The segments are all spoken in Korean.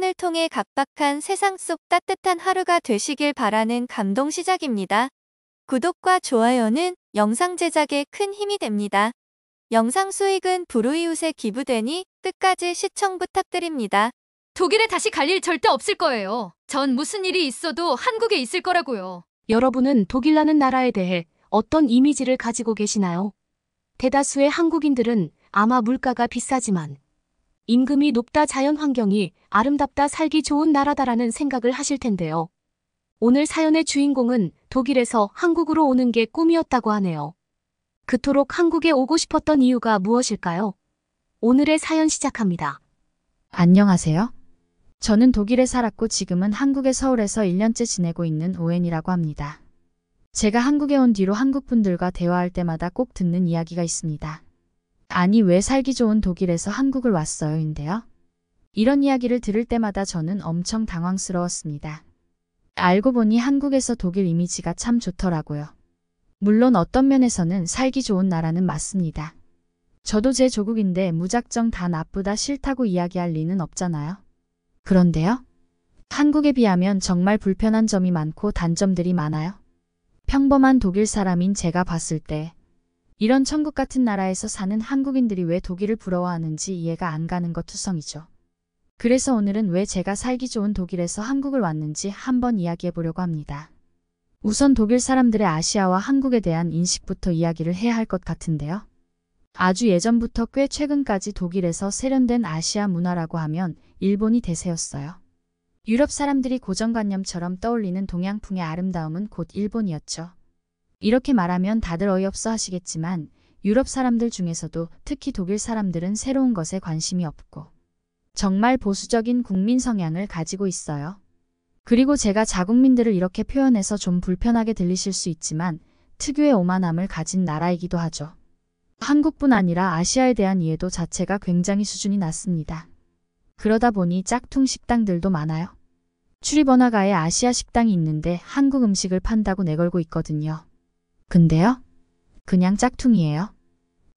사연을 통해 각박한 세상 속 따뜻한 하루가 되시길 바라는 감동 시작입니다. 구독과 좋아요는 영상 제작에 큰 힘이 됩니다. 영상 수익은 불우이웃에 기부되니 끝까지 시청 부탁드립니다. 독일에 다시 갈 일 절대 없을 거예요. 전 무슨 일이 있어도 한국에 있을 거라고요. 여러분은 독일이라는 나라에 대해 어떤 이미지를 가지고 계시나요? 대다수의 한국인들은 아마 물가가 비싸지만 임금이 높다, 자연 환경이 아름답다, 살기 좋은 나라다라는 생각을 하실 텐데요. 오늘 사연의 주인공은 독일에서 한국으로 오는 게 꿈이었다고 하네요. 그토록 한국에 오고 싶었던 이유가 무엇일까요? 오늘의 사연 시작합니다. 안녕하세요. 저는 독일에 살았고 지금은 한국의 서울에서 1년째 지내고 있는 오웬이라고 합니다. 제가 한국에 온 뒤로 한국 분들과 대화할 때마다 꼭 듣는 이야기가 있습니다. 아니, 왜 살기 좋은 독일에서 한국을 왔어요?인데요. 이런 이야기를 들을 때마다 저는 엄청 당황스러웠습니다. 알고 보니 한국에서 독일 이미지가 참 좋더라고요. 물론 어떤 면에서는 살기 좋은 나라는 맞습니다. 저도 제 조국인데 무작정 다 나쁘다 싫다고 이야기할 리는 없잖아요. 그런데요. 한국에 비하면 정말 불편한 점이 많고 단점들이 많아요. 평범한 독일 사람인 제가 봤을 때 이런 천국 같은 나라에서 사는 한국인들이 왜 독일을 부러워하는지 이해가 안 가는 것 투성이죠. 그래서 오늘은 왜 제가 살기 좋은 독일에서 한국을 왔는지 한번 이야기해 보려고 합니다. 우선 독일 사람들의 아시아와 한국에 대한 인식부터 이야기를 해야 할 것 같은데요. 아주 예전부터 꽤 최근까지 독일에서 세련된 아시아 문화라고 하면 일본이 대세였어요. 유럽 사람들이 고정관념처럼 떠올리는 동양풍의 아름다움은 곧 일본이었죠. 이렇게 말하면 다들 어이없어 하시겠지만 유럽 사람들 중에서도 특히 독일 사람들은 새로운 것에 관심이 없고 정말 보수적인 국민 성향을 가지고 있어요. 그리고 제가 자국민들을 이렇게 표현해서 좀 불편하게 들리실 수 있지만 특유의 오만함을 가진 나라이기도 하죠. 한국뿐 아니라 아시아에 대한 이해도 자체가 굉장히 수준이 낮습니다. 그러다 보니 짝퉁 식당들도 많아요. 출입번화가에 아시아 식당이 있는데 한국 음식을 판다고 내걸고 있거든요. 근데요? 그냥 짝퉁이에요.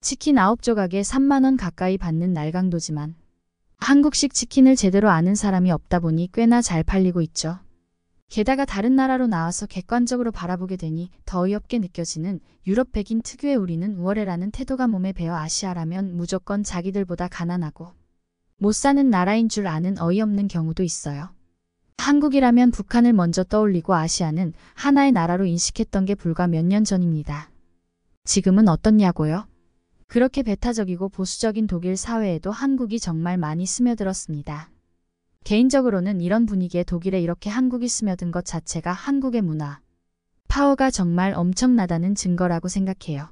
치킨 9조각에 3만 원 가까이 받는 날강도지만 한국식 치킨을 제대로 아는 사람이 없다 보니 꽤나 잘 팔리고 있죠. 게다가 다른 나라로 나와서 객관적으로 바라보게 되니 더 어이없게 느껴지는 유럽 백인 특유의 우리는 우월해라는 태도가 몸에 배어 아시아라면 무조건 자기들보다 가난하고 못 사는 나라인 줄 아는 어이없는 경우도 있어요. 한국이라면 북한을 먼저 떠올리고 아시아는 하나의 나라로 인식했던 게 불과 몇 년 전입니다. 지금은 어떻냐고요? 그렇게 배타적이고 보수적인 독일 사회에도 한국이 정말 많이 스며들었습니다. 개인적으로는 이런 분위기에 독일에 이렇게 한국이 스며든 것 자체가 한국의 문화, 파워가 정말 엄청나다는 증거라고 생각해요.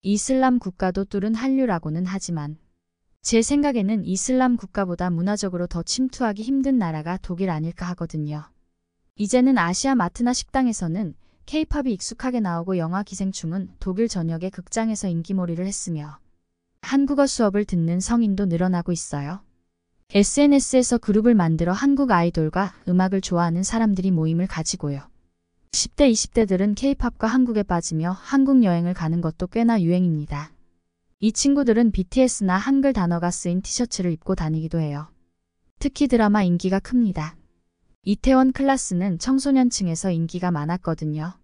이슬람 국가도 뚫은 한류라고는 하지만 제 생각에는 이슬람 국가보다 문화적으로 더 침투하기 힘든 나라가 독일 아닐까 하거든요. 이제는 아시아 마트나 식당에서는 K-팝이 익숙하게 나오고 영화 기생충은 독일 전역의 극장에서 인기몰이를 했으며 한국어 수업을 듣는 성인도 늘어나고 있어요. SNS에서 그룹을 만들어 한국 아이돌과 음악을 좋아하는 사람들이 모임을 가지고요. 10대, 20대들은 K-팝과 한국에 빠지며 한국 여행을 가는 것도 꽤나 유행입니다. 이 친구들은 BTS나 한글 단어가 쓰인 티셔츠를 입고 다니기도 해요. 특히 드라마 인기가 큽니다. 이태원 클라스는 청소년층에서 인기가 많았거든요.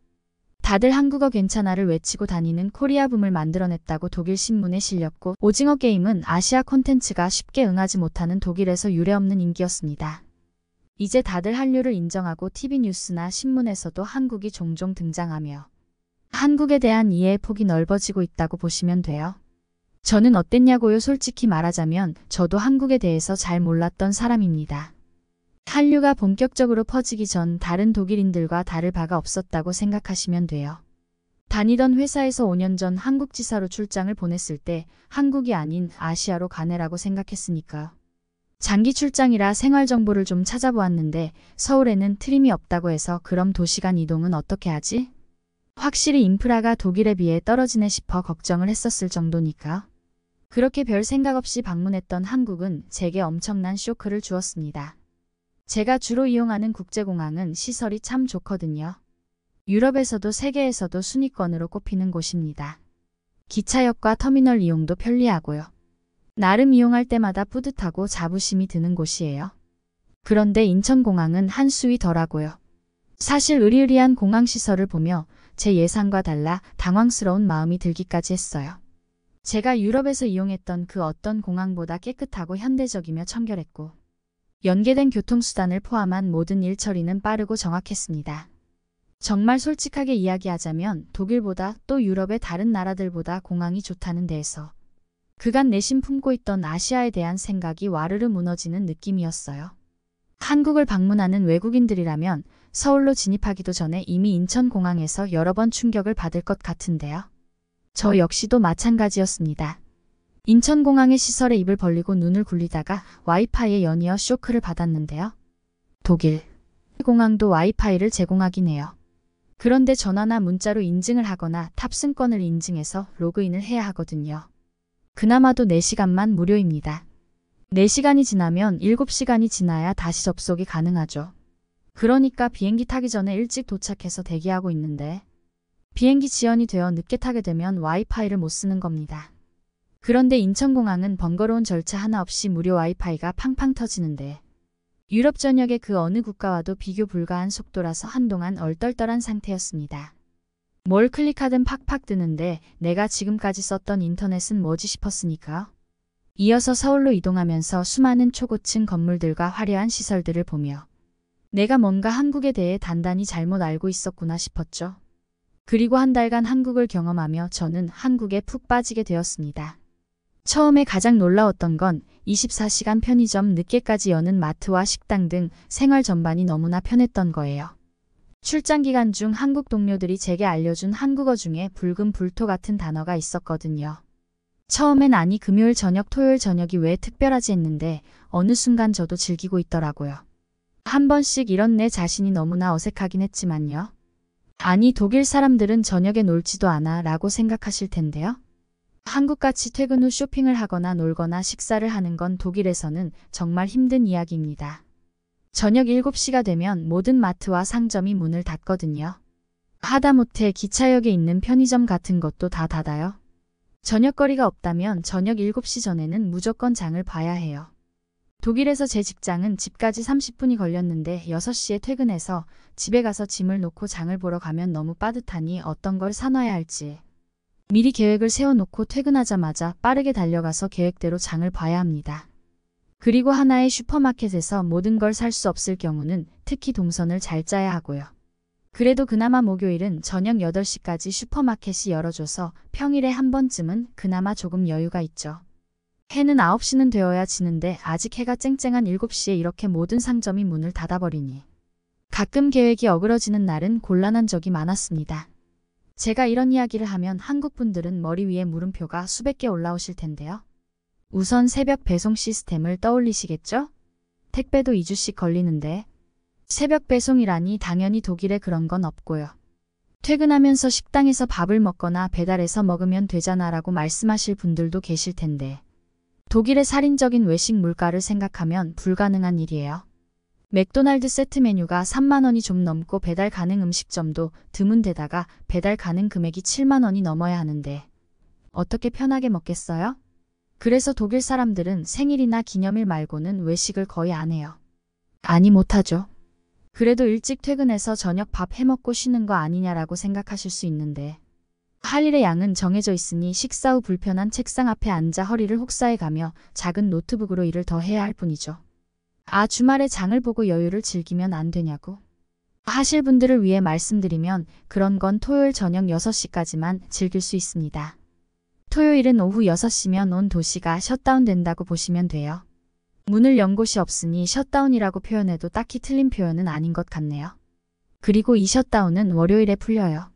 다들 한국어 괜찮아를 외치고 다니는 코리아붐을 만들어냈다고 독일 신문에 실렸고 오징어 게임은 아시아 콘텐츠가 쉽게 응하지 못하는 독일에서 유례없는 인기였습니다. 이제 다들 한류를 인정하고 TV 뉴스나 신문에서도 한국이 종종 등장하며 한국에 대한 이해의 폭이 넓어지고 있다고 보시면 돼요. 저는 어땠냐고요? 솔직히 말하자면 저도 한국에 대해서 잘 몰랐던 사람입니다. 한류가 본격적으로 퍼지기 전 다른 독일인들과 다를 바가 없었다고 생각하시면 돼요. 다니던 회사에서 5년 전 한국 지사로 출장을 보냈을 때 한국이 아닌 아시아로 가네라고 생각했으니까요. 장기 출장이라 생활 정보를 좀 찾아보았는데 서울에는 트림이 없다고 해서 그럼 도시간 이동은 어떻게 하지? 확실히 인프라가 독일에 비해 떨어지네 싶어 걱정을 했었을 정도니까요. 그렇게 별 생각 없이 방문했던 한국은 제게 엄청난 쇼크를 주었습니다. 제가 주로 이용하는 국제공항은 시설이 참 좋거든요. 유럽에서도 세계에서도 순위권으로 꼽히는 곳입니다. 기차역과 터미널 이용도 편리하고요. 나름 이용할 때마다 뿌듯하고 자부심이 드는 곳이에요. 그런데 인천공항은 한 수위 덜하고요. 사실 으리으리한 공항시설을 보며 제 예상과 달라 당황스러운 마음이 들기까지 했어요. 제가 유럽에서 이용했던 그 어떤 공항보다 깨끗하고 현대적이며 청결했고 연계된 교통수단을 포함한 모든 일 처리는 빠르고 정확했습니다. 정말 솔직하게 이야기하자면 독일보다 또 유럽의 다른 나라들보다 공항이 좋다는 데에서 그간 내심 품고 있던 아시아에 대한 생각이 와르르 무너지는 느낌이었어요. 한국을 방문하는 외국인들이라면 서울로 진입하기도 전에 이미 인천공항에서 여러 번 충격을 받을 것 같은데요. 저 역시도 마찬가지였습니다. 인천공항의 시설에 입을 벌리고 눈을 굴리다가 와이파이에 연이어 쇼크를 받았는데요. 독일 공항도 와이파이를 제공하긴 해요. 그런데 전화나 문자로 인증을 하거나 탑승권을 인증해서 로그인을 해야 하거든요. 그나마도 4시간만 무료입니다. 4시간이 지나면 7시간이 지나야 다시 접속이 가능하죠. 그러니까 비행기 타기 전에 일찍 도착해서 대기하고 있는데 비행기 지연이 되어 늦게 타게 되면 와이파이를 못 쓰는 겁니다. 그런데 인천공항은 번거로운 절차 하나 없이 무료 와이파이가 팡팡 터지는데 유럽 전역의 그 어느 국가와도 비교 불가한 속도라서 한동안 얼떨떨한 상태였습니다. 뭘 클릭하든 팍팍 뜨는데 내가 지금까지 썼던 인터넷은 뭐지 싶었으니까요. 이어서 서울로 이동하면서 수많은 초고층 건물들과 화려한 시설들을 보며 내가 뭔가 한국에 대해 단단히 잘못 알고 있었구나 싶었죠. 그리고 한 달간 한국을 경험하며 저는 한국에 푹 빠지게 되었습니다. 처음에 가장 놀라웠던 건 24시간 편의점, 늦게까지 여는 마트와 식당 등 생활 전반이 너무나 편했던 거예요. 출장 기간 중 한국 동료들이 제게 알려준 한국어 중에 붉은 불토 같은 단어가 있었거든요. 처음엔 아니 금요일 저녁 토요일 저녁이 왜 특별하지 했는데 어느 순간 저도 즐기고 있더라고요. 한 번씩 이런 내 자신이 너무나 어색하긴 했지만요. 아니 독일 사람들은 저녁에 놀지도 않아 라고 생각하실 텐데요. 한국같이 퇴근 후 쇼핑을 하거나 놀거나 식사를 하는 건 독일에서는 정말 힘든 이야기입니다. 저녁 7시가 되면 모든 마트와 상점이 문을 닫거든요. 하다못해 기차역에 있는 편의점 같은 것도 다 닫아요. 저녁거리가 없다면 저녁 7시 전에는 무조건 장을 봐야 해요. 독일에서 제 직장은 집까지 30분이 걸렸는데 6시에 퇴근해서 집에 가서 짐을 놓고 장을 보러 가면 너무 빠듯하니 어떤 걸 사놔야 할지 미리 계획을 세워놓고 퇴근하자마자 빠르게 달려가서 계획대로 장을 봐야 합니다. 그리고 하나의 슈퍼마켓에서 모든 걸 살 수 없을 경우는 특히 동선을 잘 짜야 하고요. 그래도 그나마 목요일은 저녁 8시까지 슈퍼마켓이 열어줘서 평일에 한 번쯤은 그나마 조금 여유가 있죠. 해는 9시는 되어야 지는데 아직 해가 쨍쨍한 7시에 이렇게 모든 상점이 문을 닫아버리니 가끔 계획이 어그러지는 날은 곤란한 적이 많았습니다. 제가 이런 이야기를 하면 한국 분들은 머리 위에 물음표가 수백 개 올라오실 텐데요. 우선 새벽 배송 시스템을 떠올리시겠죠? 택배도 2주씩 걸리는데 새벽 배송이라니 당연히 독일에 그런 건 없고요. 퇴근하면서 식당에서 밥을 먹거나 배달해서 먹으면 되잖아라고 말씀하실 분들도 계실 텐데 독일의 살인적인 외식 물가를 생각하면 불가능한 일이에요. 맥도날드 세트 메뉴가 3만 원이 좀 넘고 배달 가능 음식점도 드문 데다가 배달 가능 금액이 7만 원이 넘어야 하는데 어떻게 편하게 먹겠어요? 그래서 독일 사람들은 생일이나 기념일 말고는 외식을 거의 안 해요. 아니 못하죠. 그래도 일찍 퇴근해서 저녁 밥 해먹고 쉬는 거 아니냐라고 생각하실 수 있는데 할 일의 양은 정해져 있으니 식사 후 불편한 책상 앞에 앉아 허리를 혹사해가며 작은 노트북으로 일을 더 해야 할 뿐이죠. 아 주말에 장을 보고 여유를 즐기면 안 되냐고 하실 분들을 위해 말씀드리면 그런 건 토요일 저녁 6시까지만 즐길 수 있습니다. 토요일은 오후 6시면 온 도시가 셧다운 된다고 보시면 돼요. 문을 연 곳이 없으니 셧다운이라고 표현해도 딱히 틀린 표현은 아닌 것 같네요. 그리고 이 셧다운은 월요일에 풀려요.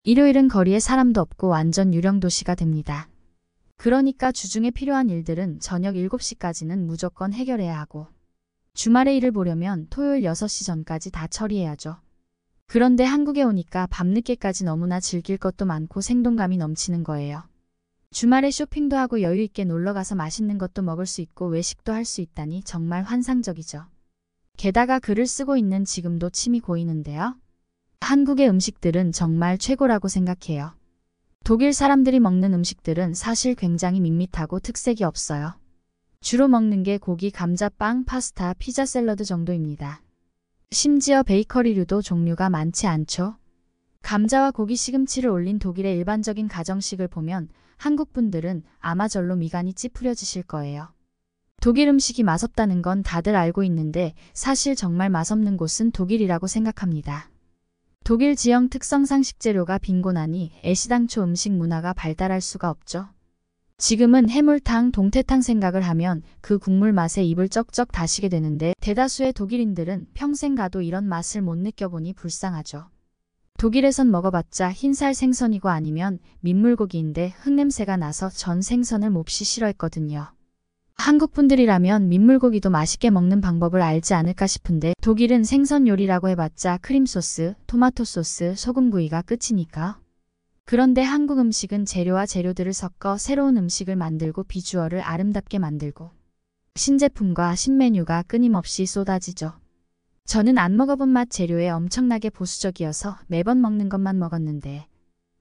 일요일은 거리에 사람도 없고 완전 유령 도시가 됩니다. 그러니까 주중에 필요한 일들은 저녁 7시까지는 무조건 해결해야 하고 주말에 일을 보려면 토요일 6시 전까지 다 처리해야죠. 그런데 한국에 오니까 밤늦게까지 너무나 즐길 것도 많고 생동감이 넘치는 거예요. 주말에 쇼핑도 하고 여유있게 놀러가서 맛있는 것도 먹을 수 있고 외식도 할 수 있다니 정말 환상적이죠. 게다가 글을 쓰고 있는 지금도 침이 고이는데요. 한국의 음식들은 정말 최고라고 생각해요. 독일 사람들이 먹는 음식들은 사실 굉장히 밋밋하고 특색이 없어요. 주로 먹는 게 고기, 감자, 빵, 파스타, 피자, 샐러드 정도입니다. 심지어 베이커리류도 종류가 많지 않죠. 감자와 고기, 시금치를 올린 독일의 일반적인 가정식을 보면 한국 분들은 아마 절로 미간이 찌푸려지실 거예요. 독일 음식이 맛없다는 건 다들 알고 있는데 사실 정말 맛없는 곳은 독일이라고 생각합니다. 독일 지형 특성상 식재료가 빈곤하니 애시당초 음식 문화가 발달할 수가 없죠. 지금은 해물탕, 동태탕 생각을 하면 그 국물 맛에 입을 쩍쩍 다시게 되는데 대다수의 독일인들은 평생 가도 이런 맛을 못 느껴보니 불쌍하죠. 독일에선 먹어봤자 흰살 생선이고 아니면 민물고기인데 흙냄새가 나서 전 생선을 몹시 싫어했거든요. 한국 분들이라면 민물고기도 맛있게 먹는 방법을 알지 않을까 싶은데 독일은 생선 요리라고 해봤자 크림소스, 토마토소스, 소금구이가 끝이니까. 그런데 한국 음식은 재료와 재료들을 섞어 새로운 음식을 만들고 비주얼을 아름답게 만들고 신제품과 신메뉴가 끊임없이 쏟아지죠. 저는 안 먹어본 맛 재료에 엄청나게 보수적이어서 매번 먹는 것만 먹었는데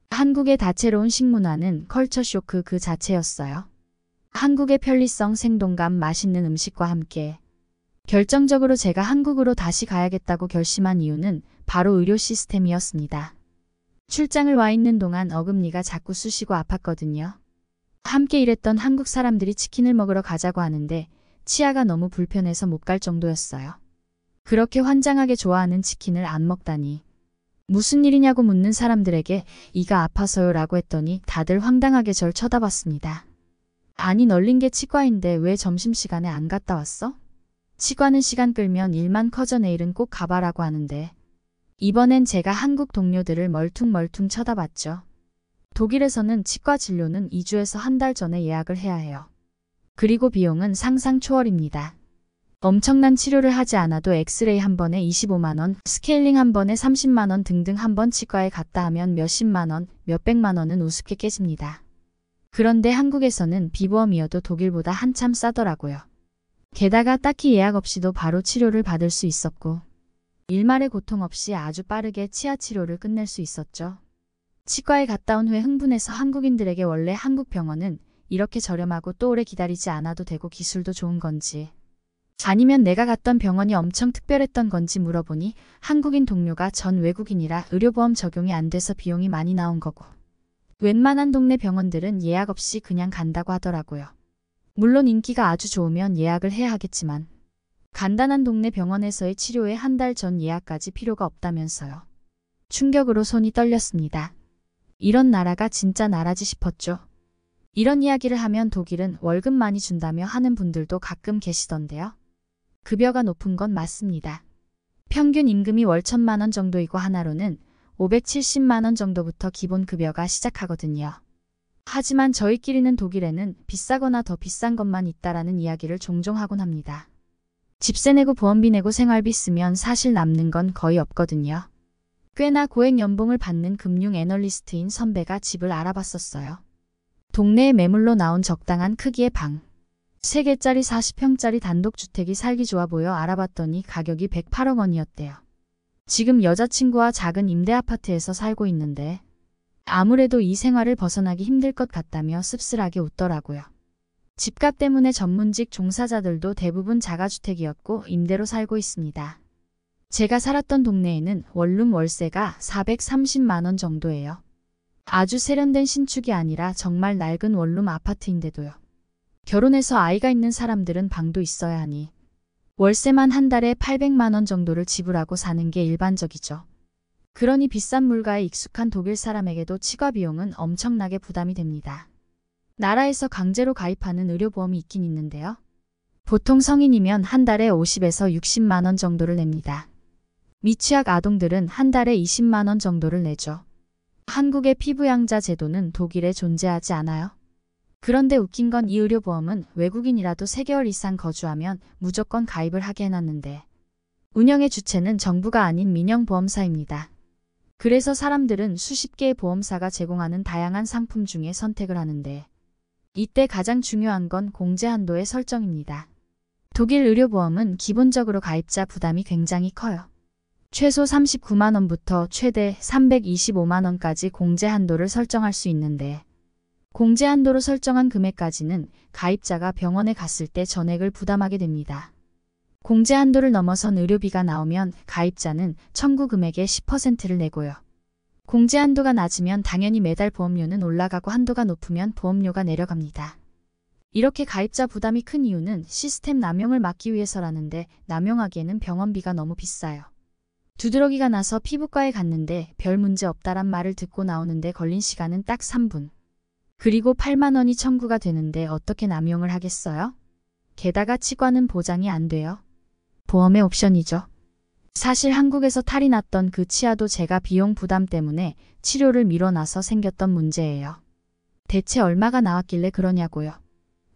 한국의 다채로운 식문화는 컬처 쇼크 그 자체였어요. 한국의 편리성, 생동감, 맛있는 음식과 함께 결정적으로 제가 한국으로 다시 가야겠다고 결심한 이유는 바로 의료 시스템이었습니다. 출장을 와 있는 동안 어금니가 자꾸 쑤시고 아팠거든요. 함께 일했던 한국 사람들이 치킨을 먹으러 가자고 하는데 치아가 너무 불편해서 못 갈 정도였어요. 그렇게 환장하게 좋아하는 치킨을 안 먹다니. 무슨 일이냐고 묻는 사람들에게 이가 아파서요 라고 했더니 다들 황당하게 절 쳐다봤습니다. 아니 널린 게 치과인데 왜 점심시간에 안 갔다 왔어? 치과는 시간 끌면 일만 커져 내일은 꼭 가봐라고 하는데 이번엔 제가 한국 동료들을 멀퉁멀퉁 쳐다봤죠. 독일에서는 치과 진료는 2주에서 한 달 전에 예약을 해야 해요. 그리고 비용은 상상 초월입니다. 엄청난 치료를 하지 않아도 엑스레이 한 번에 25만 원, 스케일링 한 번에 30만 원 등등 한 번 치과에 갔다 하면 몇십만 원, 몇백만 원은 우습게 깨집니다. 그런데 한국에서는 비보험이어도 독일보다 한참 싸더라고요. 게다가 딱히 예약 없이도 바로 치료를 받을 수 있었고 일말의 고통 없이 아주 빠르게 치아 치료를 끝낼 수 있었죠. 치과에 갔다 온 후에 흥분해서 한국인들에게 원래 한국 병원은 이렇게 저렴하고 또 오래 기다리지 않아도 되고 기술도 좋은 건지 아니면 내가 갔던 병원이 엄청 특별했던 건지 물어보니 한국인 동료가 전 외국인이라 의료보험 적용이 안 돼서 비용이 많이 나온 거고 웬만한 동네 병원들은 예약 없이 그냥 간다고 하더라고요. 물론 인기가 아주 좋으면 예약을 해야 하겠지만 간단한 동네 병원에서의 치료에 한 달 전 예약까지 필요가 없다면서요. 충격으로 손이 떨렸습니다. 이런 나라가 진짜 나라지 싶었죠. 이런 이야기를 하면 독일은 월급 많이 준다며 하는 분들도 가끔 계시던데요. 급여가 높은 건 맞습니다. 평균 임금이 월 1,000만 원 정도이고 하나로는 570만 원 정도부터 기본 급여가 시작하거든요. 하지만 저희끼리는 독일에는 비싸거나 더 비싼 것만 있다라는 이야기를 종종 하곤 합니다. 집세 내고 보험비 내고 생활비 쓰면 사실 남는 건 거의 없거든요. 꽤나 고액 연봉을 받는 금융 애널리스트인 선배가 집을 알아봤었어요. 동네에 매물로 나온 적당한 크기의 방. 3개짜리 40평짜리 단독주택이 살기 좋아 보여 알아봤더니 가격이 108억 원이었대요. 지금 여자친구와 작은 임대아파트에서 살고 있는데 아무래도 이 생활을 벗어나기 힘들 것 같다며 씁쓸하게 웃더라고요. 집값 때문에 전문직 종사자들도 대부분 자가주택이었고 임대로 살고 있습니다. 제가 살았던 동네에는 원룸 월세가 430만 원 정도예요. 아주 세련된 신축이 아니라 정말 낡은 원룸 아파트인데도요. 결혼해서 아이가 있는 사람들은 방도 있어야 하니 월세만 한 달에 800만 원 정도를 지불하고 사는 게 일반적이죠. 그러니 비싼 물가에 익숙한 독일 사람에게도 치과 비용은 엄청나게 부담이 됩니다. 나라에서 강제로 가입하는 의료보험이 있긴 있는데요. 보통 성인이면 한 달에 50에서 60만 원 정도를 냅니다. 미취학 아동들은 한 달에 20만 원 정도를 내죠. 한국의 피부양자 제도는 독일에 존재하지 않아요. 그런데 웃긴 건 이 의료보험은 외국인이라도 3개월 이상 거주하면 무조건 가입을 하게 해놨는데 운영의 주체는 정부가 아닌 민영보험사입니다. 그래서 사람들은 수십 개의 보험사가 제공하는 다양한 상품 중에 선택을 하는데 이때 가장 중요한 건 공제 한도의 설정입니다. 독일 의료보험은 기본적으로 가입자 부담이 굉장히 커요. 최소 39만 원부터 최대 325만 원까지 공제 한도를 설정할 수 있는데 공제 한도로 설정한 금액까지는 가입자가 병원에 갔을 때 전액을 부담하게 됩니다. 공제 한도를 넘어선 의료비가 나오면 가입자는 청구 금액의 10%를 내고요. 공제 한도가 낮으면 당연히 매달 보험료는 올라가고 한도가 높으면 보험료가 내려갑니다. 이렇게 가입자 부담이 큰 이유는 시스템 남용을 막기 위해서라는데 남용하기에는 병원비가 너무 비싸요. 두드러기가 나서 피부과에 갔는데 별 문제 없다란 말을 듣고 나오는데 걸린 시간은 딱 3분. 그리고 8만 원이 청구가 되는데 어떻게 남용을 하겠어요? 게다가 치과는 보장이 안 돼요. 보험의 옵션이죠. 사실 한국에서 탈이 났던 그 치아도 제가 비용 부담 때문에 치료를 미뤄놔서 생겼던 문제예요. 대체 얼마가 나왔길래 그러냐고요.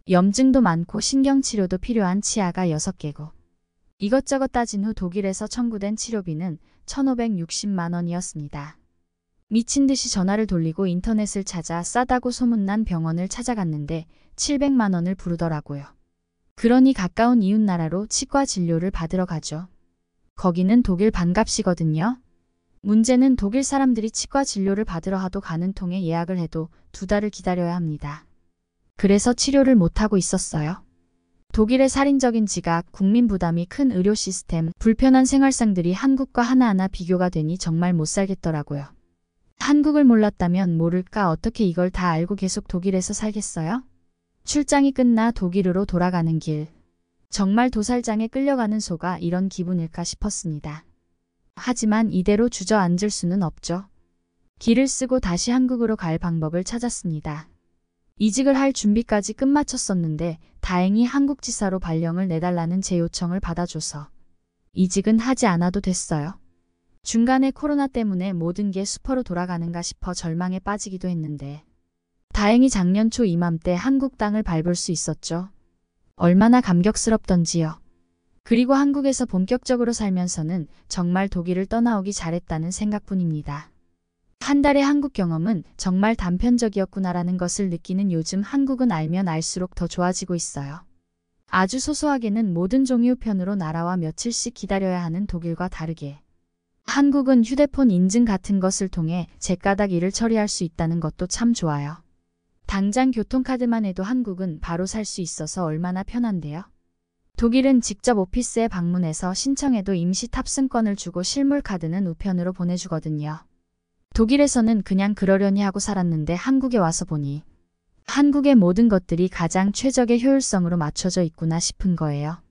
염증도 많고 신경치료도 필요한 치아가 6개고. 이것저것 따진 후 독일에서 청구된 치료비는 1,560만 원이었습니다. 미친 듯이 전화를 돌리고 인터넷을 찾아 싸다고 소문난 병원을 찾아갔는데 700만 원을 부르더라고요. 그러니 가까운 이웃나라로 치과 진료를 받으러 가죠. 거기는 독일 반값이거든요. 문제는 독일 사람들이 치과 진료를 받으러 하도 가는 통에 예약을 해도 2달을 기다려야 합니다. 그래서 치료를 못하고 있었어요. 독일의 살인적인 지각, 국민 부담이 큰 의료 시스템, 불편한 생활상들이 한국과 하나하나 비교가 되니 정말 못 살겠더라고요. 한국을 몰랐다면 모를까 어떻게 이걸 다 알고 계속 독일에서 살겠어요? 출장이 끝나 독일으로 돌아가는 길. 정말 도살장에 끌려가는 소가 이런 기분일까 싶었습니다. 하지만 이대로 주저앉을 수는 없죠. 길을 쓰고 다시 한국으로 갈 방법을 찾았습니다. 이직을 할 준비까지 끝마쳤었는데 다행히 한국지사로 발령을 내달라는 제 요청을 받아줘서 이직은 하지 않아도 됐어요. 중간에 코로나 때문에 모든 게 수포로 돌아가는가 싶어 절망에 빠지기도 했는데 다행히 작년 초 이맘때 한국 땅을 밟을 수 있었죠. 얼마나 감격스럽던지요. 그리고 한국에서 본격적으로 살면서는 정말 독일을 떠나오기 잘했다는 생각뿐입니다. 한 달의 한국 경험은 정말 단편적이었구나라는 것을 느끼는 요즘 한국은 알면 알수록 더 좋아지고 있어요. 아주 소소하게는 모든 종이 우편으로 날아와 며칠씩 기다려야 하는 독일과 다르게 한국은 휴대폰 인증 같은 것을 통해 제까닥 일을 처리할 수 있다는 것도 참 좋아요. 당장 교통카드만 해도 한국은 바로 살 수 있어서 얼마나 편한데요. 독일은 직접 오피스에 방문해서 신청해도 임시 탑승권을 주고 실물 카드는 우편으로 보내주거든요. 독일에서는 그냥 그러려니 하고 살았는데 한국에 와서 보니 한국의 모든 것들이 가장 최적의 효율성으로 맞춰져 있구나 싶은 거예요.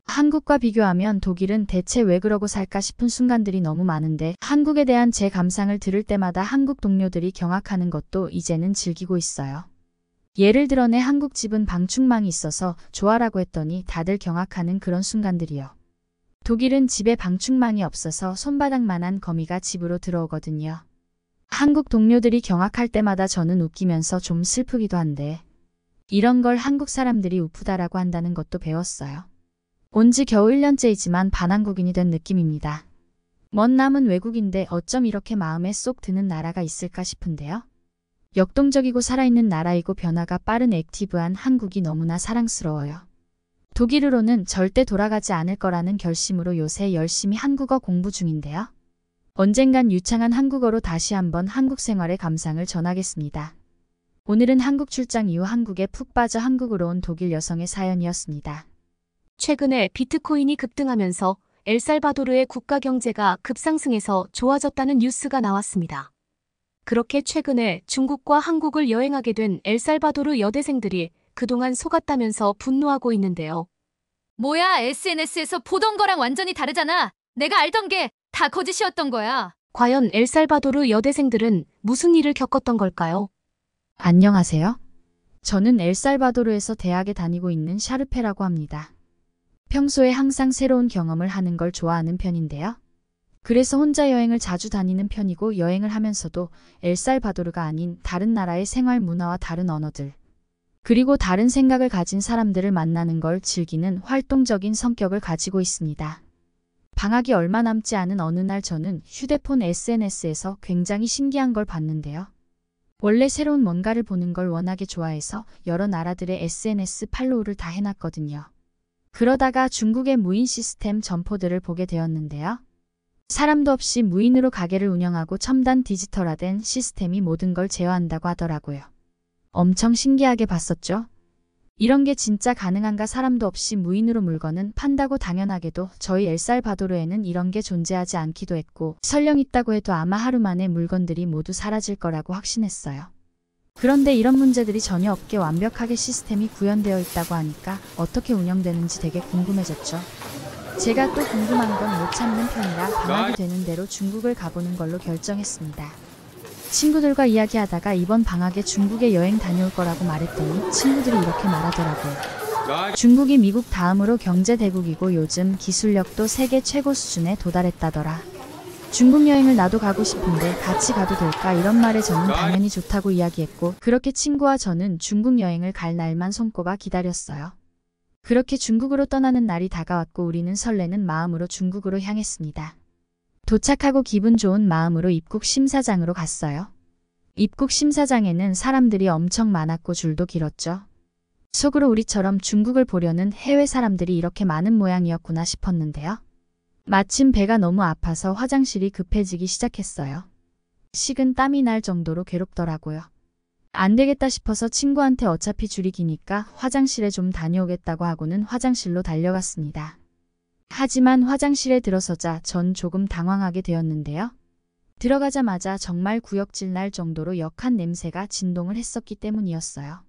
한국과 비교하면 독일은 대체 왜 그러고 살까 싶은 순간들이 너무 많은데 한국에 대한 제 감상을 들을 때마다 한국 동료들이 경악하는 것도 이제는 즐기고 있어요. 예를 들어 내 한국 집은 방충망이 있어서 좋아라고 했더니 다들 경악하는 그런 순간들이요. 독일은 집에 방충망이 없어서 손바닥만한 거미가 집으로 들어오거든요. 한국 동료들이 경악할 때마다 저는 웃기면서 좀 슬프기도 한데 이런 걸 한국 사람들이 우프다라고 한다는 것도 배웠어요. 온지 겨우 1년째이지만 반한국인이 된 느낌입니다. 먼 남은 외국인데 어쩜 이렇게 마음에 쏙 드는 나라가 있을까 싶은데요. 역동적이고 살아있는 나라이고 변화가 빠른 액티브한 한국이 너무나 사랑스러워요. 독일으로는 절대 돌아가지 않을 거라는 결심으로 요새 열심히 한국어 공부 중인데요. 언젠간 유창한 한국어로 다시 한번 한국 생활의 감상을 전하겠습니다. 오늘은 한국 출장 이후 한국에 푹 빠져 한국으로 온 독일 여성의 사연이었습니다. 최근에 비트코인이 급등하면서 엘살바도르의 국가 경제가 급상승해서 좋아졌다는 뉴스가 나왔습니다. 그렇게 최근에 중국과 한국을 여행하게 된 엘살바도르 여대생들이 그동안 속았다면서 분노하고 있는데요. 뭐야, SNS에서 보던 거랑 완전히 다르잖아. 내가 알던 게 다 거짓이었던 거야. 과연 엘살바도르 여대생들은 무슨 일을 겪었던 걸까요? 안녕하세요. 저는 엘살바도르에서 대학에 다니고 있는 샤르페라고 합니다. 평소에 항상 새로운 경험을 하는 걸 좋아하는 편인데요. 그래서 혼자 여행을 자주 다니는 편이고 여행을 하면서도 엘살바도르가 아닌 다른 나라의 생활 문화와 다른 언어들, 그리고 다른 생각을 가진 사람들을 만나는 걸 즐기는 활동적인 성격을 가지고 있습니다. 방학이 얼마 남지 않은 어느 날 저는 휴대폰 SNS에서 굉장히 신기한 걸 봤는데요. 원래 새로운 뭔가를 보는 걸 워낙에 좋아해서 여러 나라들의 SNS 팔로우를 다 해놨거든요. 그러다가 중국의 무인 시스템 점포들을 보게 되었는데요. 사람도 없이 무인으로 가게를 운영하고 첨단 디지털화된 시스템이 모든 걸 제어한다고 하더라고요. 엄청 신기하게 봤었죠. 이런 게 진짜 가능한가 사람도 없이 무인으로 물건은 판다고 당연하게도 저희 엘살바도르에는 이런 게 존재하지 않기도 했고 설령 있다고 해도 아마 하루 만에 물건들이 모두 사라질 거라고 확신했어요. 그런데 이런 문제들이 전혀 없게 완벽하게 시스템이 구현되어 있다고 하니까 어떻게 운영되는지 되게 궁금해졌죠. 제가 또 궁금한 건 못 참는 편이라 방학이 되는 대로 중국을 가보는 걸로 결정했습니다. 친구들과 이야기하다가 이번 방학에 중국에 여행 다녀올 거라고 말했더니 친구들이 이렇게 말하더라고요. 중국이 미국 다음으로 경제 대국이고 요즘 기술력도 세계 최고 수준에 도달했다더라. 중국 여행을 나도 가고 싶은데 같이 가도 될까? 이런 말에 저는 당연히 좋다고 이야기했고 그렇게 친구와 저는 중국 여행을 갈 날만 손꼽아 기다렸어요. 그렇게 중국으로 떠나는 날이 다가왔고 우리는 설레는 마음으로 중국으로 향했습니다. 도착하고 기분 좋은 마음으로 입국 심사장으로 갔어요. 입국 심사장에는 사람들이 엄청 많았고 줄도 길었죠. 속으로 우리처럼 중국을 보려는 해외 사람들이 이렇게 많은 모양이었구나 싶었는데요. 마침 배가 너무 아파서 화장실이 급해지기 시작했어요. 식은 땀이 날 정도로 괴롭더라고요. 안 되겠다 싶어서 친구한테 어차피 줄이 기니까 화장실에 좀 다녀오겠다고 하고는 화장실로 달려갔습니다. 하지만 화장실에 들어서자 전 조금 당황하게 되었는데요. 들어가자마자 정말 구역질 날 정도로 역한 냄새가 진동을 했었기 때문이었어요.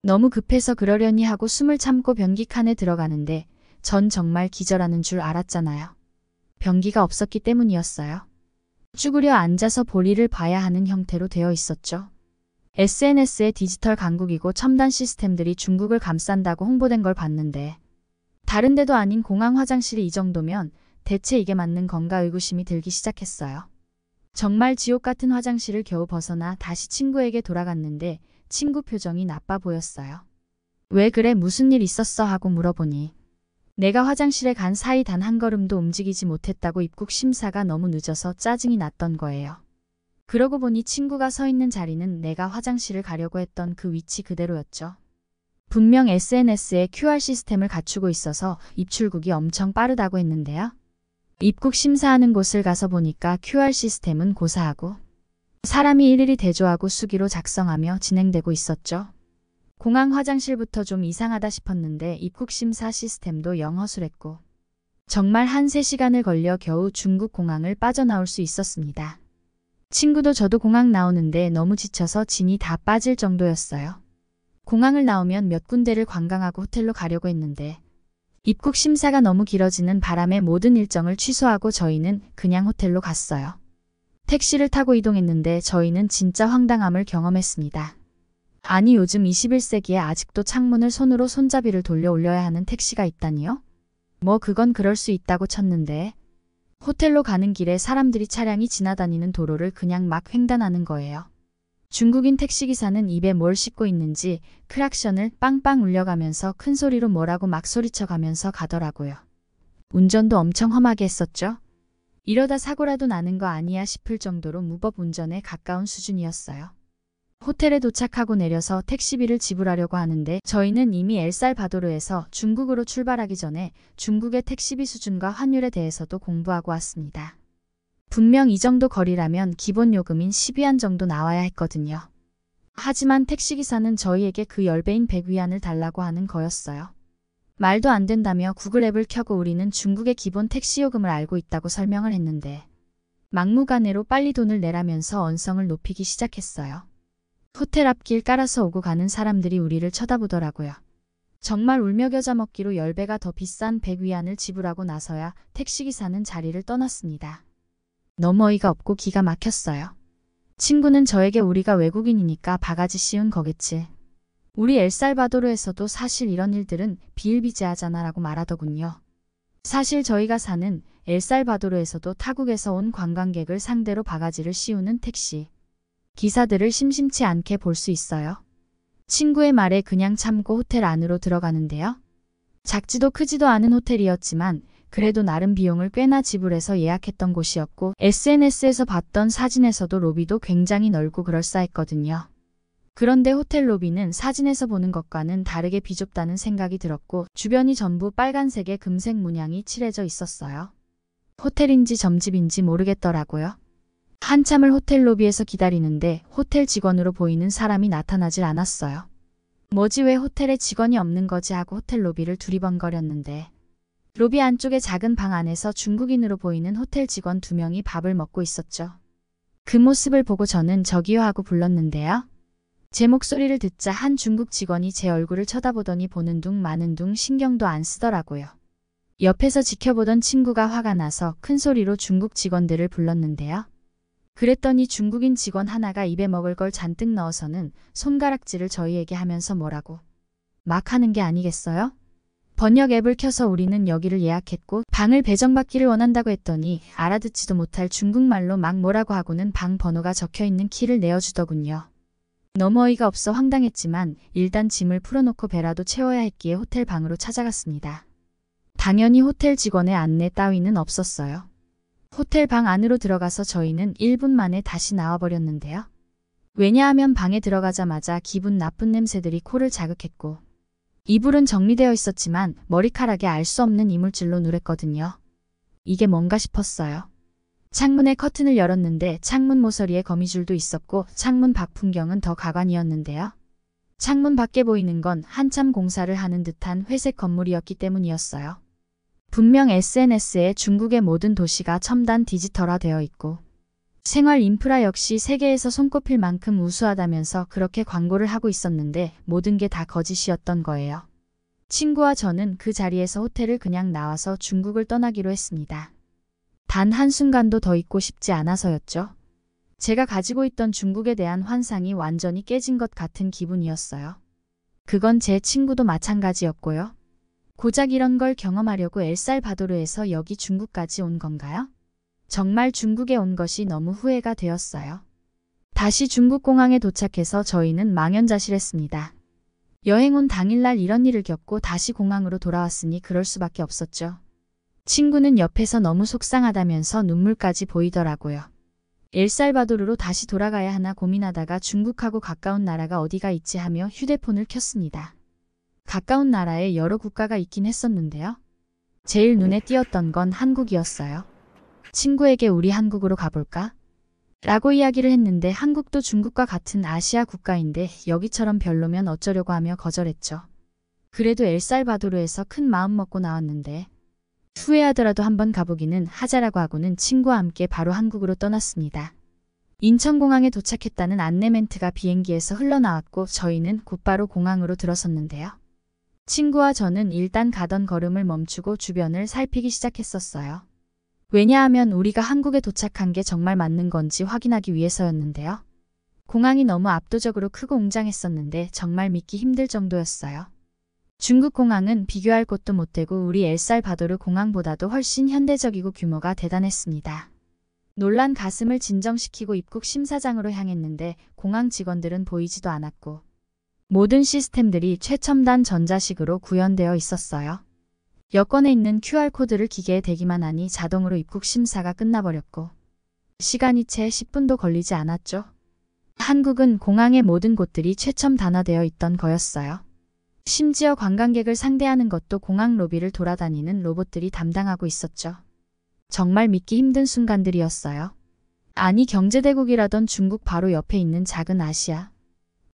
너무 급해서 그러려니 하고 숨을 참고 변기칸에 들어가는데 전 정말 기절하는 줄 알았잖아요. 변기가 없었기 때문이었어요. 쭈그려 앉아서 볼일을 봐야 하는 형태로 되어 있었죠. SNS에 디지털 강국이고 첨단 시스템들이 중국을 감싼다고 홍보된 걸 봤는데 다른 데도 아닌 공항 화장실이 이 정도면 대체 이게 맞는 건가 의구심이 들기 시작했어요. 정말 지옥 같은 화장실을 겨우 벗어나 다시 친구에게 돌아갔는데 친구 표정이 나빠 보였어요. 왜 그래 무슨 일 있었어 하고 물어보니 내가 화장실에 간 사이 단 한 걸음도 움직이지 못했다고 입국 심사가 너무 늦어서 짜증이 났던 거예요. 그러고 보니 친구가 서 있는 자리는 내가 화장실을 가려고 했던 그 위치 그대로였죠. 분명 SNS에 QR 시스템을 갖추고 있어서 입출국이 엄청 빠르다고 했는데요. 입국 심사하는 곳을 가서 보니까 QR 시스템은 고사하고 사람이 일일이 대조하고 수기로 작성하며 진행되고 있었죠. 공항 화장실부터 좀 이상하다 싶었는데 입국 심사 시스템도 영 허술했고 정말 한 3시간을 걸려 겨우 중국 공항을 빠져나올 수 있었습니다. 친구도 저도 공항 나오는데 너무 지쳐서 진이 다 빠질 정도였어요. 공항을 나오면 몇 군데를 관광하고 호텔로 가려고 했는데 입국 심사가 너무 길어지는 바람에 모든 일정을 취소하고 저희는 그냥 호텔로 갔어요. 택시를 타고 이동했는데 저희는 진짜 황당함을 경험했습니다. 아니 요즘 21세기에 아직도 창문을 손으로 손잡이를 돌려 올려야 하는 택시가 있다니요? 뭐 그건 그럴 수 있다고 쳤는데 호텔로 가는 길에 사람들이 차량이 지나다니는 도로를 그냥 막 횡단하는 거예요. 중국인 택시기사는 입에 뭘 싣고 있는지 크락션을 빵빵 울려가면서 큰 소리로 뭐라고 막 소리쳐가면서 가더라고요. 운전도 엄청 험하게 했었죠. 이러다 사고라도 나는 거 아니야 싶을 정도로 무법 운전에 가까운 수준이었어요. 호텔에 도착하고 내려서 택시비를 지불하려고 하는데 저희는 이미 엘살바도르에서 중국으로 출발하기 전에 중국의 택시비 수준과 환율에 대해서도 공부하고 왔습니다. 분명 이 정도 거리라면 기본 요금인 10위안 정도 나와야 했거든요. 하지만 택시기사는 저희에게 그 10배인 100위안을 달라고 하는 거였어요. 말도 안 된다며 구글 앱을 켜고 우리는 중국의 기본 택시 요금을 알고 있다고 설명을 했는데 막무가내로 빨리 돈을 내라면서 언성을 높이기 시작했어요. 호텔 앞길 깔아서 오고 가는 사람들이 우리를 쳐다보더라고요. 정말 울며 겨자 먹기로 10배가 더 비싼 100위안을 지불하고 나서야 택시기사는 자리를 떠났습니다. 너무 어이가 없고 기가 막혔어요. 친구는 저에게 우리가 외국인이니까 바가지 씌운 거겠지. 우리 엘살바도르에서도 사실 이런 일들은 비일비재하잖아 라고 말하더군요. 사실 저희가 사는 엘살바도르에서도 타국에서 온 관광객을 상대로 바가지를 씌우는 택시 기사들을 심심치 않게 볼 수 있어요. 친구의 말에 그냥 참고 호텔 안으로 들어가는데요. 작지도 크지도 않은 호텔이었지만 그래도 나름 비용을 꽤나 지불해서 예약했던 곳이었고 SNS에서 봤던 사진에서도 로비도 굉장히 넓고 그럴싸했거든요. 그런데 호텔 로비는 사진에서 보는 것과는 다르게 비좁다는 생각이 들었고 주변이 전부 빨간색의 금색 문양이 칠해져 있었어요. 호텔인지 점집인지 모르겠더라고요. 한참을 호텔 로비에서 기다리는데 호텔 직원으로 보이는 사람이 나타나질 않았어요. 뭐지 왜 호텔에 직원이 없는 거지 하고 호텔 로비를 두리번거렸는데 로비 안쪽의 작은 방 안에서 중국인으로 보이는 호텔 직원 2명이 밥을 먹고 있었죠. 그 모습을 보고 저는 저기요 하고 불렀는데요. 제 목소리를 듣자 한 중국 직원이 제 얼굴을 쳐다보더니 보는 둥 마는 둥 신경도 안 쓰더라고요. 옆에서 지켜보던 친구가 화가 나서 큰 소리로 중국 직원들을 불렀는데요. 그랬더니 중국인 직원 하나가 입에 먹을 걸 잔뜩 넣어서는 손가락질을 저희에게 하면서 뭐라고 막 하는 게 아니겠어요? 번역 앱을 켜서 우리는 여기를 예약했고 방을 배정받기를 원한다고 했더니 알아듣지도 못할 중국말로 막 뭐라고 하고는 방 번호가 적혀있는 키를 내어주더군요. 너무 어이가 없어 황당했지만 일단 짐을 풀어놓고 배라도 채워야 했기에 호텔 방으로 찾아갔습니다. 당연히 호텔 직원의 안내 따위는 없었어요. 호텔 방 안으로 들어가서 저희는 1분 만에 다시 나와버렸는데요. 왜냐하면 방에 들어가자마자 기분 나쁜 냄새들이 코를 자극했고 이불은 정리되어 있었지만 머리카락에 알 수 없는 이물질로 누랬거든요. 이게 뭔가 싶었어요. 창문에 커튼을 열었는데 창문 모서리에 거미줄도 있었고 창문 밖 풍경은 더 가관이었는데요. 창문 밖에 보이는 건 한참 공사를 하는 듯한 회색 건물이었기 때문이었어요. 분명 SNS에 중국의 모든 도시가 첨단 디지털화되어 있고 생활 인프라 역시 세계에서 손꼽힐 만큼 우수하다면서 그렇게 광고를 하고 있었는데 모든 게 다 거짓이었던 거예요. 친구와 저는 그 자리에서 호텔을 그냥 나와서 중국을 떠나기로 했습니다. 단 한순간도 더 있고 싶지 않아서였죠. 제가 가지고 있던 중국에 대한 환상이 완전히 깨진 것 같은 기분이었어요. 그건 제 친구도 마찬가지였고요. 고작 이런 걸 경험하려고 엘살바도르에서 여기 중국까지 온 건가요? 정말 중국에 온 것이 너무 후회가 되었어요. 다시 중국 공항에 도착해서 저희는 망연자실했습니다. 여행 온 당일날 이런 일을 겪고 다시 공항으로 돌아왔으니 그럴 수밖에 없었죠. 친구는 옆에서 너무 속상하다면서 눈물까지 보이더라고요. 엘살바도르로 다시 돌아가야 하나 고민하다가 중국하고 가까운 나라가 어디가 있지 하며 휴대폰을 켰습니다. 가까운 나라에 여러 국가가 있긴 했었는데요. 제일 눈에 띄었던 건 한국이었어요. 친구에게 우리 한국으로 가볼까? 라고 이야기를 했는데 한국도 중국과 같은 아시아 국가인데 여기처럼 별로면 어쩌려고 하며 거절했죠. 그래도 엘살바도르에서 큰 마음 먹고 나왔는데 후회하더라도 한번 가보기는 하자라고 하고는 친구와 함께 바로 한국으로 떠났습니다. 인천공항에 도착했다는 안내 멘트가 비행기에서 흘러나왔고 저희는 곧바로 공항으로 들어섰는데요. 친구와 저는 일단 가던 걸음을 멈추고 주변을 살피기 시작했었어요. 왜냐하면 우리가 한국에 도착한 게 정말 맞는 건지 확인하기 위해서였는데요. 공항이 너무 압도적으로 크고 웅장했었는데 정말 믿기 힘들 정도였어요. 중국 공항은 비교할 곳도 못되고 우리 엘살바도르 공항보다도 훨씬 현대적이고 규모가 대단했습니다. 놀란 가슴을 진정시키고 입국 심사장으로 향했는데 공항 직원들은 보이지도 않았고 모든 시스템들이 최첨단 전자식으로 구현되어 있었어요. 여권에 있는 QR코드를 기계에 대기만 하니 자동으로 입국 심사가 끝나버렸고 시간이 채 10분도 걸리지 않았죠. 한국은 공항의 모든 곳들이 최첨단화되어 있던 거였어요. 심지어 관광객을 상대하는 것도 공항 로비를 돌아다니는 로봇들이 담당하고 있었죠. 정말 믿기 힘든 순간들이었어요. 아니 경제대국이라던 중국 바로 옆에 있는 작은 아시아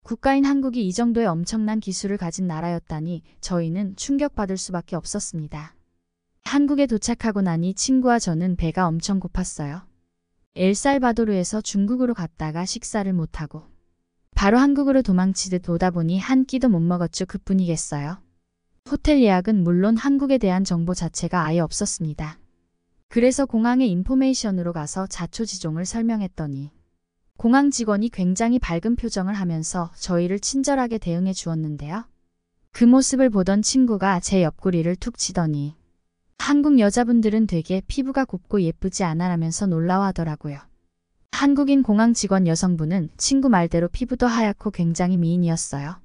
국가인 한국이 이 정도의 엄청난 기술을 가진 나라였다니 저희는 충격받을 수밖에 없었습니다. 한국에 도착하고 나니 친구와 저는 배가 엄청 고팠어요. 엘살바도르에서 중국으로 갔다가 식사를 못하고 바로 한국으로 도망치듯 오다 보니 한 끼도 못 먹었죠. 그뿐이겠어요. 호텔 예약은 물론 한국에 대한 정보 자체가 아예 없었습니다. 그래서 공항에 인포메이션으로 가서 자초지종을 설명했더니 공항 직원이 굉장히 밝은 표정을 하면서 저희를 친절하게 대응해 주었는데요. 그 모습을 보던 친구가 제 옆구리를 툭 치더니 한국 여자분들은 되게 피부가 곱고 예쁘지 않아라면서 놀라워하더라고요. 한국인 공항 직원 여성분은 친구 말대로 피부도 하얗고 굉장히 미인이었어요.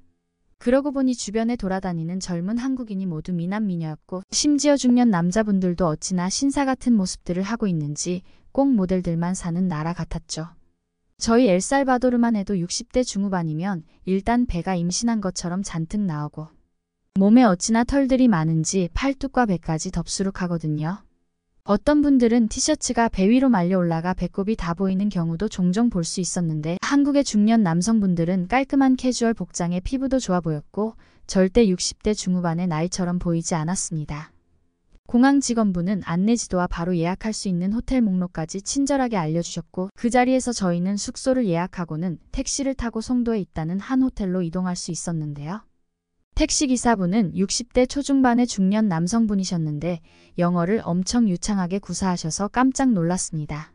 그러고 보니 주변에 돌아다니는 젊은 한국인이 모두 미남 미녀였고 심지어 중년 남자분들도 어찌나 신사 같은 모습들을 하고 있는지 꼭 모델들만 사는 나라 같았죠. 저희 엘살바도르만 해도 60대 중후반이면 일단 배가 임신한 것처럼 잔뜩 나오고 몸에 어찌나 털들이 많은지 팔뚝과 배까지 덥수룩하거든요. 어떤 분들은 티셔츠가 배 위로 말려 올라가 배꼽이 다 보이는 경우도 종종 볼 수 있었는데 한국의 중년 남성분들은 깔끔한 캐주얼 복장에 피부도 좋아 보였고 절대 60대 중후반의 나이처럼 보이지 않았습니다. 공항 직원분은 안내지도와 바로 예약할 수 있는 호텔 목록까지 친절하게 알려주셨고 그 자리에서 저희는 숙소를 예약하고는 택시를 타고 송도에 있다는 한 호텔로 이동할 수 있었는데요. 택시기사분은 60대 초중반의 중년 남성분이셨는데 영어를 엄청 유창하게 구사하셔서 깜짝 놀랐습니다.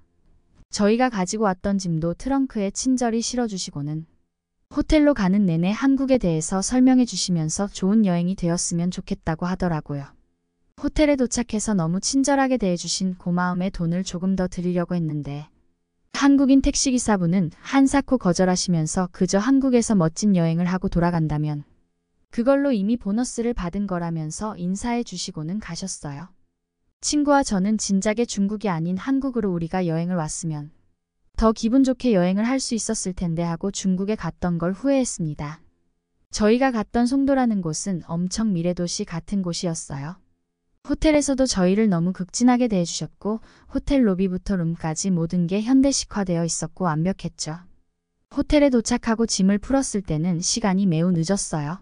저희가 가지고 왔던 짐도 트렁크에 친절히 실어주시고는 호텔로 가는 내내 한국에 대해서 설명해 주시면서 좋은 여행이 되었으면 좋겠다고 하더라고요. 호텔에 도착해서 너무 친절하게 대해주신 고마움에 돈을 조금 더 드리려고 했는데 한국인 택시기사분은 한사코 거절하시면서 그저 한국에서 멋진 여행을 하고 돌아간다면 그걸로 이미 보너스를 받은 거라면서 인사해 주시고는 가셨어요. 친구와 저는 진작에 중국이 아닌 한국으로 우리가 여행을 왔으면 더 기분 좋게 여행을 할 수 있었을 텐데 하고 중국에 갔던 걸 후회했습니다. 저희가 갔던 송도라는 곳은 엄청 미래도시 같은 곳이었어요. 호텔에서도 저희를 너무 극진하게 대해주셨고 호텔 로비부터 룸까지 모든 게 현대식화되어 있었고 완벽했죠. 호텔에 도착하고 짐을 풀었을 때는 시간이 매우 늦었어요.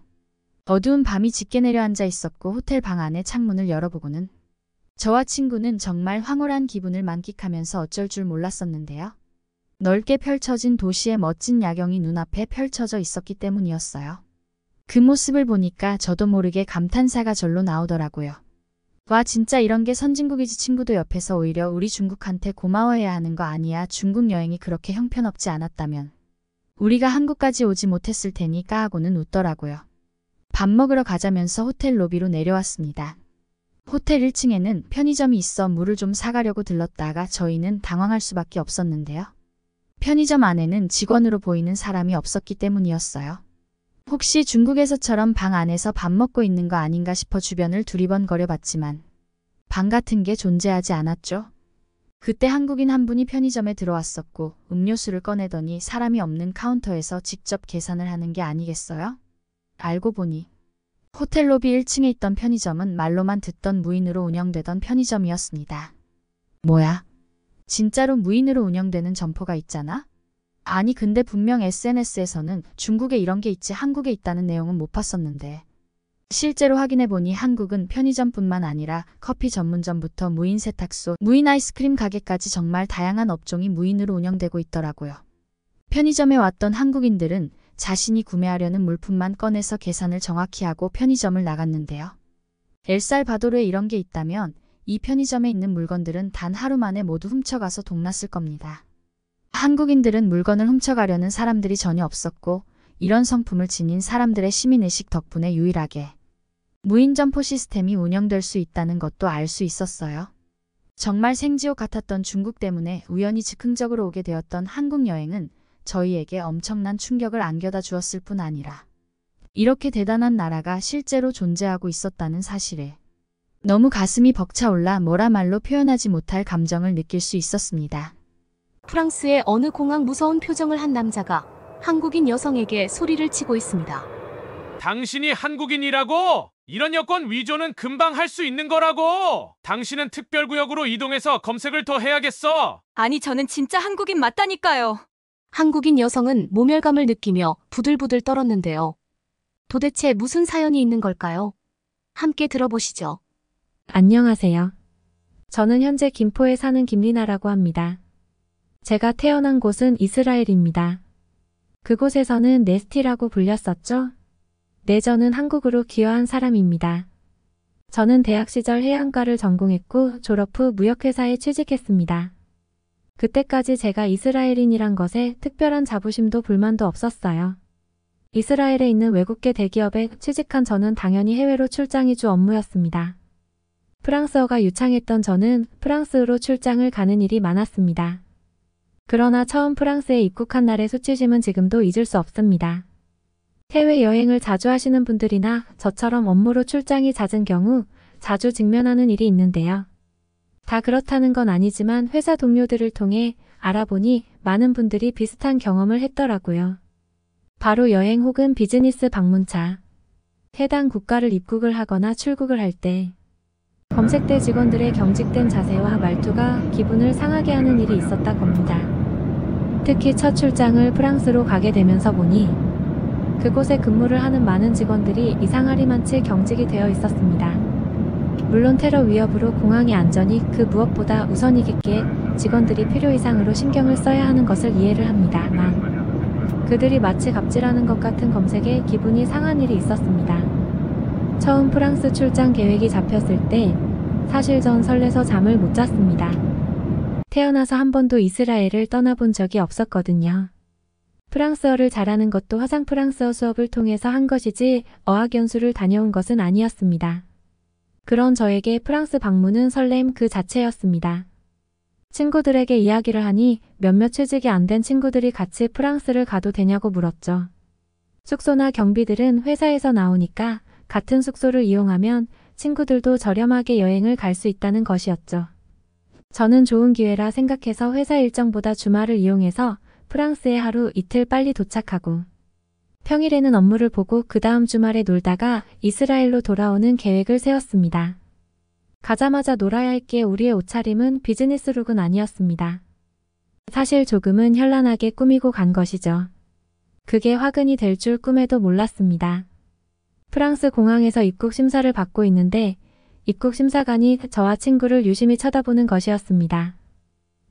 어두운 밤이 짙게 내려앉아 있었고 호텔 방 안의 창문을 열어보고는 저와 친구는 정말 황홀한 기분을 만끽하면서 어쩔 줄 몰랐었는데요. 넓게 펼쳐진 도시의 멋진 야경이 눈앞에 펼쳐져 있었기 때문이었어요. 그 모습을 보니까 저도 모르게 감탄사가 절로 나오더라고요. 와 진짜 이런 게 선진국이지. 친구도 옆에서 오히려 우리 중국한테 고마워해야 하는 거 아니야. 중국 여행이 그렇게 형편없지 않았다면 우리가 한국까지 오지 못했을 테니까 하고는 웃더라고요. 밥 먹으러 가자면서 호텔 로비로 내려왔습니다. 호텔 1층에는 편의점이 있어 물을 좀 사가려고 들렀다가 저희는 당황할 수밖에 없었는데요. 편의점 안에는 직원으로 보이는 사람이 없었기 때문이었어요. 혹시 중국에서처럼 방 안에서 밥 먹고 있는 거 아닌가 싶어 주변을 두리번거려 봤지만 방 같은 게 존재하지 않았죠. 그때 한국인 한 분이 편의점에 들어왔었고 음료수를 꺼내더니 사람이 없는 카운터에서 직접 계산을 하는 게 아니겠어요? 알고 보니 호텔 로비 1층에 있던 편의점은 말로만 듣던 무인으로 운영되던 편의점이었습니다. 뭐야? 진짜로 무인으로 운영되는 점포가 있잖아? 아니 근데 분명 SNS에서는 중국에 이런 게 있지 한국에 있다는 내용은 못 봤었는데 실제로 확인해보니 한국은 편의점뿐만 아니라 커피 전문점부터 무인 세탁소, 무인 아이스크림 가게까지 정말 다양한 업종이 무인으로 운영되고 있더라고요. 편의점에 왔던 한국인들은 자신이 구매하려는 물품만 꺼내서 계산을 정확히 하고 편의점을 나갔는데요. 엘살바도르에 이런 게 있다면 이 편의점에 있는 물건들은 단 하루 만에 모두 훔쳐가서 동났을 겁니다. 한국인들은 물건을 훔쳐가려는 사람들이 전혀 없었고 이런 성품을 지닌 사람들의 시민의식 덕분에 유일하게 무인 점포 시스템이 운영될 수 있다는 것도 알 수 있었어요. 정말 생지옥 같았던 중국 때문에 우연히 즉흥적으로 오게 되었던 한국 여행은 저희에게 엄청난 충격을 안겨다 주었을 뿐 아니라 이렇게 대단한 나라가 실제로 존재하고 있었다는 사실에 너무 가슴이 벅차올라 뭐라 말로 표현하지 못할 감정을 느낄 수 있었습니다. 프랑스의 어느 공항 무서운 표정을 한 남자가 한국인 여성에게 소리를 치고 있습니다. 당신이 한국인이라고? 이런 여권 위조는 금방 할 수 있는 거라고! 당신은 특별구역으로 이동해서 검색을 더 해야겠어! 아니, 저는 진짜 한국인 맞다니까요. 한국인 여성은 모멸감을 느끼며 부들부들 떨었는데요. 도대체 무슨 사연이 있는 걸까요? 함께 들어보시죠. 안녕하세요. 저는 현재 김포에 사는 김리나라고 합니다. 제가 태어난 곳은 이스라엘입니다. 그곳에서는 네스티라고 불렸었죠? 네, 저는 한국으로 귀화한 사람입니다. 저는 대학 시절 해양과를 전공했고 졸업 후 무역회사에 취직했습니다. 그때까지 제가 이스라엘인이란 것에 특별한 자부심도 불만도 없었어요. 이스라엘에 있는 외국계 대기업에 취직한 저는 당연히 해외로 출장이 주 업무였습니다. 프랑스어가 유창했던 저는 프랑스로 출장을 가는 일이 많았습니다. 그러나 처음 프랑스에 입국한 날의 수치심은 지금도 잊을 수 없습니다. 해외여행을 자주 하시는 분들이나 저처럼 업무로 출장이 잦은 경우 자주 직면하는 일이 있는데요. 다 그렇다는 건 아니지만 회사 동료들을 통해 알아보니 많은 분들이 비슷한 경험을 했더라고요. 바로 여행 혹은 비즈니스 방문차. 해당 국가를 입국을 하거나 출국을 할 때 검색대 직원들의 경직된 자세와 말투가 기분을 상하게 하는 일이 있었다 겁니다. 특히 첫 출장을 프랑스로 가게 되면서 보니 그곳에 근무를 하는 많은 직원들이 이상하리만치 경직이 되어 있었습니다. 물론 테러 위협으로 공항의 안전이 그 무엇보다 우선이겠기에 직원들이 필요 이상으로 신경을 써야 하는 것을 이해를 합니다만 그들이 마치 갑질하는 것 같은 검색에 기분이 상한 일이 있었습니다. 처음 프랑스 출장 계획이 잡혔을 때 사실 전 설레서 잠을 못 잤습니다. 태어나서 한 번도 이스라엘을 떠나본 적이 없었거든요. 프랑스어를 잘하는 것도 화상 프랑스어 수업을 통해서 한 것이지 어학연수를 다녀온 것은 아니었습니다. 그런 저에게 프랑스 방문은 설렘 그 자체였습니다. 친구들에게 이야기를 하니 몇몇 취직이 안 된 친구들이 같이 프랑스를 가도 되냐고 물었죠. 숙소나 경비들은 회사에서 나오니까 같은 숙소를 이용하면 친구들도 저렴하게 여행을 갈 수 있다는 것이었죠. 저는 좋은 기회라 생각해서 회사 일정보다 주말을 이용해서 프랑스에 하루 이틀 빨리 도착하고 평일에는 업무를 보고 그 다음 주말에 놀다가 이스라엘로 돌아오는 계획을 세웠습니다. 가자마자 놀아야 했기에 우리의 옷차림은 비즈니스룩은 아니었습니다. 사실 조금은 현란하게 꾸미고 간 것이죠. 그게 화근이 될 줄 꿈에도 몰랐습니다. 프랑스 공항에서 입국 심사를 받고 있는데 입국 심사관이 저와 친구를 유심히 쳐다보는 것이었습니다.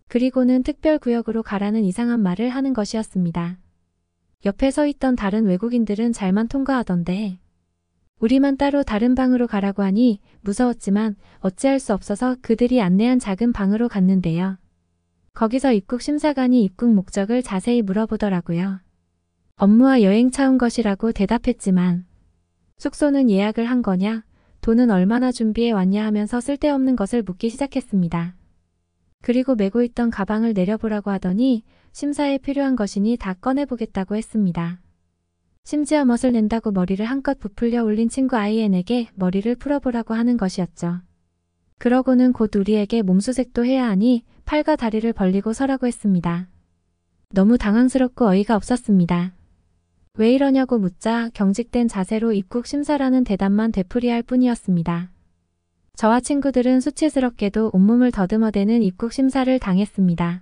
그리고는 특별구역으로 가라는 이상한 말을 하는 것이었습니다. 옆에 서 있던 다른 외국인들은 잘만 통과하던데 우리만 따로 다른 방으로 가라고 하니 무서웠지만 어찌할 수 없어서 그들이 안내한 작은 방으로 갔는데요. 거기서 입국 심사관이 입국 목적을 자세히 물어보더라고요. 업무와 여행 차 온 것이라고 대답했지만 숙소는 예약을 한 거냐, 돈은 얼마나 준비해 왔냐 하면서 쓸데없는 것을 묻기 시작했습니다. 그리고 메고 있던 가방을 내려보라고 하더니 심사에 필요한 것이니 다 꺼내보겠다고 했습니다. 심지어 멋을 낸다고 머리를 한껏 부풀려 올린 친구 아이엔에게 머리를 풀어보라고 하는 것이었죠. 그러고는 곧 우리에게 몸수색도 해야 하니 팔과 다리를 벌리고 서라고 했습니다. 너무 당황스럽고 어이가 없었습니다. 왜 이러냐고 묻자 경직된 자세로 입국 심사라는 대답만 되풀이할 뿐이었습니다. 저와 친구들은 수치스럽게도 온몸을 더듬어대는 입국 심사를 당했습니다.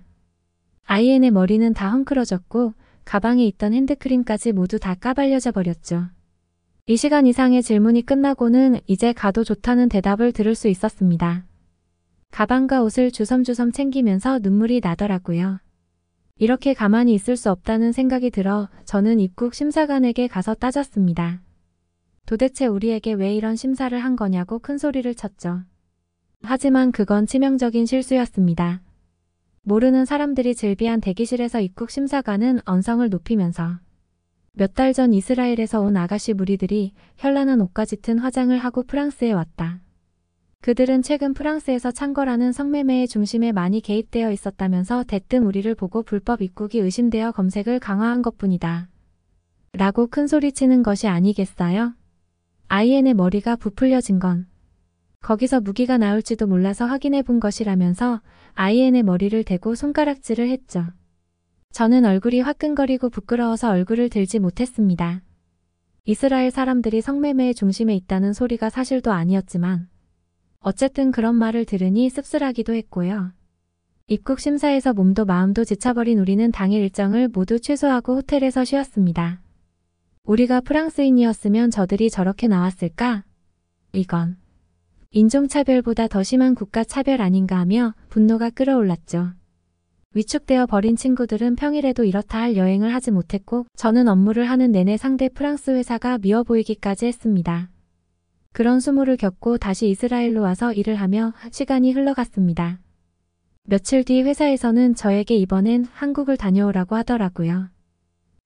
아이엔의 머리는 다 헝클어졌고 가방에 있던 핸드크림까지 모두 다 까발려져 버렸죠. 이 시간 이상의 질문이 끝나고는 이제 가도 좋다는 대답을 들을 수 있었습니다. 가방과 옷을 주섬주섬 챙기면서 눈물이 나더라고요. 이렇게 가만히 있을 수 없다는 생각이 들어 저는 입국 심사관에게 가서 따졌습니다. 도대체 우리에게 왜 이런 심사를 한 거냐고 큰 소리를 쳤죠. 하지만 그건 치명적인 실수였습니다. 모르는 사람들이 즐비한 대기실에서 입국 심사관은 언성을 높이면서 몇 달 전 이스라엘에서 온 아가씨 무리들이 현란한 옷과 짙은 화장을 하고 프랑스에 왔다. 그들은 최근 프랑스에서 창궐하는 성매매의 중심에 많이 개입되어 있었다면서 대뜸 우리를 보고 불법 입국이 의심되어 검색을 강화한 것뿐이다. 라고 큰소리치는 것이 아니겠어요? 아이엔의 머리가 부풀려진 건 거기서 무기가 나올지도 몰라서 확인해 본 것이라면서 아이엔의 머리를 대고 손가락질을 했죠. 저는 얼굴이 화끈거리고 부끄러워서 얼굴을 들지 못했습니다. 이스라엘 사람들이 성매매의 중심에 있다는 소리가 사실도 아니었지만 어쨌든 그런 말을 들으니 씁쓸하기도 했고요. 입국 심사에서 몸도 마음도 지쳐버린 우리는 당일 일정을 모두 취소하고 호텔에서 쉬었습니다. 우리가 프랑스인이었으면 저들이 저렇게 나왔을까? 이건 인종차별보다 더 심한 국가차별 아닌가 하며 분노가 끓어올랐죠. 위축되어 버린 친구들은 평일에도 이렇다 할 여행을 하지 못했고 저는 업무를 하는 내내 상대 프랑스 회사가 미워 보이기까지 했습니다. 그런 수모를 겪고 다시 이스라엘로 와서 일을 하며 시간이 흘러갔습니다. 며칠 뒤 회사에서는 저에게 이번엔 한국을 다녀오라고 하더라고요.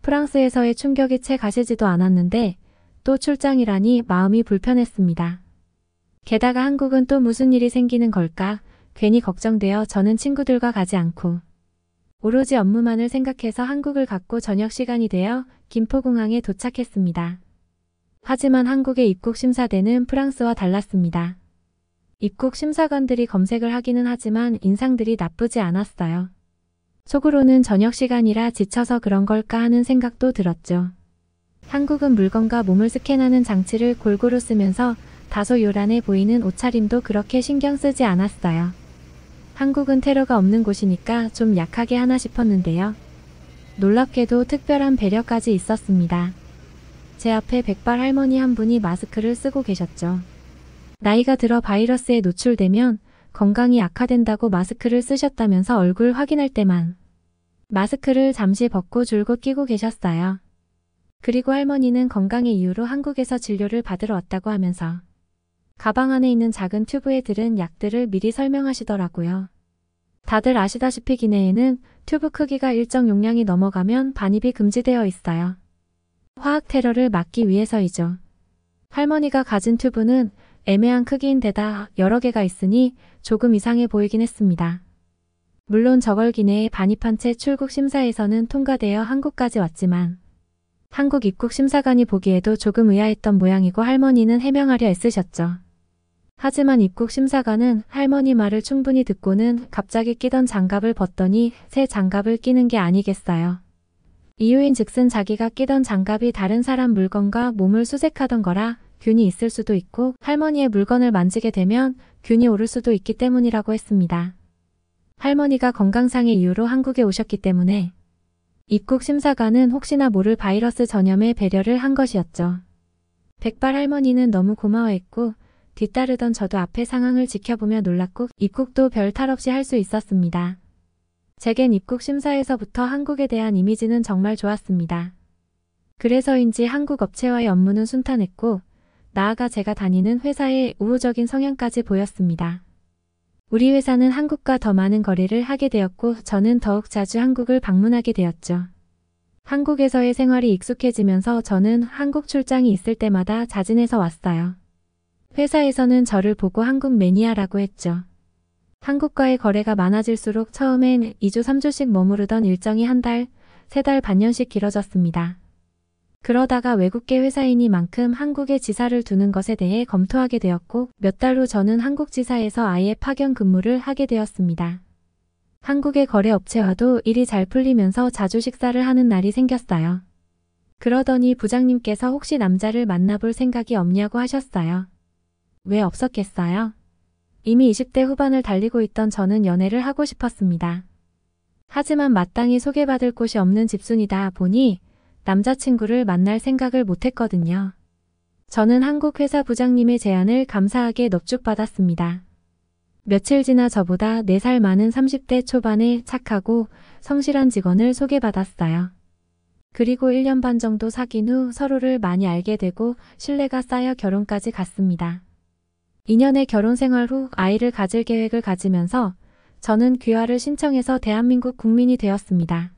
프랑스에서의 충격이 채 가시지도 않았는데 또 출장이라니 마음이 불편했습니다. 게다가 한국은 또 무슨 일이 생기는 걸까 괜히 걱정되어 저는 친구들과 가지 않고 오로지 업무만을 생각해서 한국을 갔고 저녁 시간이 되어 김포공항에 도착했습니다. 하지만 한국의 입국 심사대는 프랑스와 달랐습니다. 입국 심사관들이 검색을 하기는 하지만 인상들이 나쁘지 않았어요. 속으로는 저녁 시간이라 지쳐서 그런 걸까 하는 생각도 들었죠. 한국은 물건과 몸을 스캔하는 장치를 골고루 쓰면서 다소 요란해 보이는 옷차림도 그렇게 신경 쓰지 않았어요. 한국은 테러가 없는 곳이니까 좀 약하게 하나 싶었는데요. 놀랍게도 특별한 배려까지 있었습니다. 제 앞에 백발 할머니 한 분이 마스크를 쓰고 계셨죠. 나이가 들어 바이러스에 노출되면 건강이 악화된다고 마스크를 쓰셨다면서 얼굴 확인할 때만 마스크를 잠시 벗고 줄곧 끼고 계셨어요. 그리고 할머니는 건강의 이유로 한국에서 진료를 받으러 왔다고 하면서 가방 안에 있는 작은 튜브에 들은 약들을 미리 설명하시더라고요. 다들 아시다시피 기내에는 튜브 크기가 일정 용량이 넘어가면 반입이 금지되어 있어요. 화학 테러를 막기 위해서이죠. 할머니가 가진 튜브는 애매한 크기인데다 여러 개가 있으니 조금 이상해 보이긴 했습니다. 물론 저걸 기내에 반입한 채 출국 심사에서는 통과되어 한국까지 왔지만 한국 입국 심사관이 보기에도 조금 의아했던 모양이고 할머니는 해명하려 애쓰셨죠. 하지만 입국 심사관은 할머니 말을 충분히 듣고는 갑자기 끼던 장갑을 벗더니 새 장갑을 끼는 게 아니겠어요. 이유인즉슨 자기가 끼던 장갑이 다른 사람 물건과 몸을 수색하던 거라 균이 있을 수도 있고 할머니의 물건을 만지게 되면 균이 오를 수도 있기 때문이라고 했습니다. 할머니가 건강상의 이유로 한국에 오셨기 때문에 입국 심사관은 혹시나 모를 바이러스 전염에 배려를 한 것이었죠. 백발 할머니는 너무 고마워했고 뒤따르던 저도 앞의 상황을 지켜보며 놀랐고 입국도 별 탈 없이 할 수 있었습니다. 제겐 입국 심사에서부터 한국에 대한 이미지는 정말 좋았습니다. 그래서인지 한국 업체와의 업무는 순탄했고 나아가 제가 다니는 회사의 우호적인 성향까지 보였습니다. 우리 회사는 한국과 더 많은 거래를 하게 되었고 저는 더욱 자주 한국을 방문하게 되었죠. 한국에서의 생활이 익숙해지면서 저는 한국 출장이 있을 때마다 자진해서 왔어요. 회사에서는 저를 보고 한국 매니아라고 했죠. 한국과의 거래가 많아질수록 처음엔 2주 3주씩 머무르던 일정이 한 달, 3달 반년씩 길어졌습니다. 그러다가 외국계 회사이니만큼 한국에 지사를 두는 것에 대해 검토하게 되었고 몇 달 후 저는 한국 지사에서 아예 파견 근무를 하게 되었습니다. 한국의 거래 업체와도 일이 잘 풀리면서 자주 식사를 하는 날이 생겼어요. 그러더니 부장님께서 혹시 남자를 만나볼 생각이 없냐고 하셨어요. 왜 없었겠어요? 이미 20대 후반을 달리고 있던 저는 연애를 하고 싶었습니다. 하지만 마땅히 소개받을 곳이 없는 집순이다 보니 남자친구를 만날 생각을 못했거든요. 저는 한국 회사 부장님의 제안을 감사하게 넙죽받았습니다. 며칠 지나 저보다 4살 많은 30대 초반의 착하고 성실한 직원을 소개받았어요. 그리고 1년 반 정도 사귄 후 서로를 많이 알게 되고 신뢰가 쌓여 결혼까지 갔습니다. 2년의 결혼 생활 후 아이를 가질 계획을 가지면서 저는 귀화를 신청해서 대한민국 국민이 되었습니다.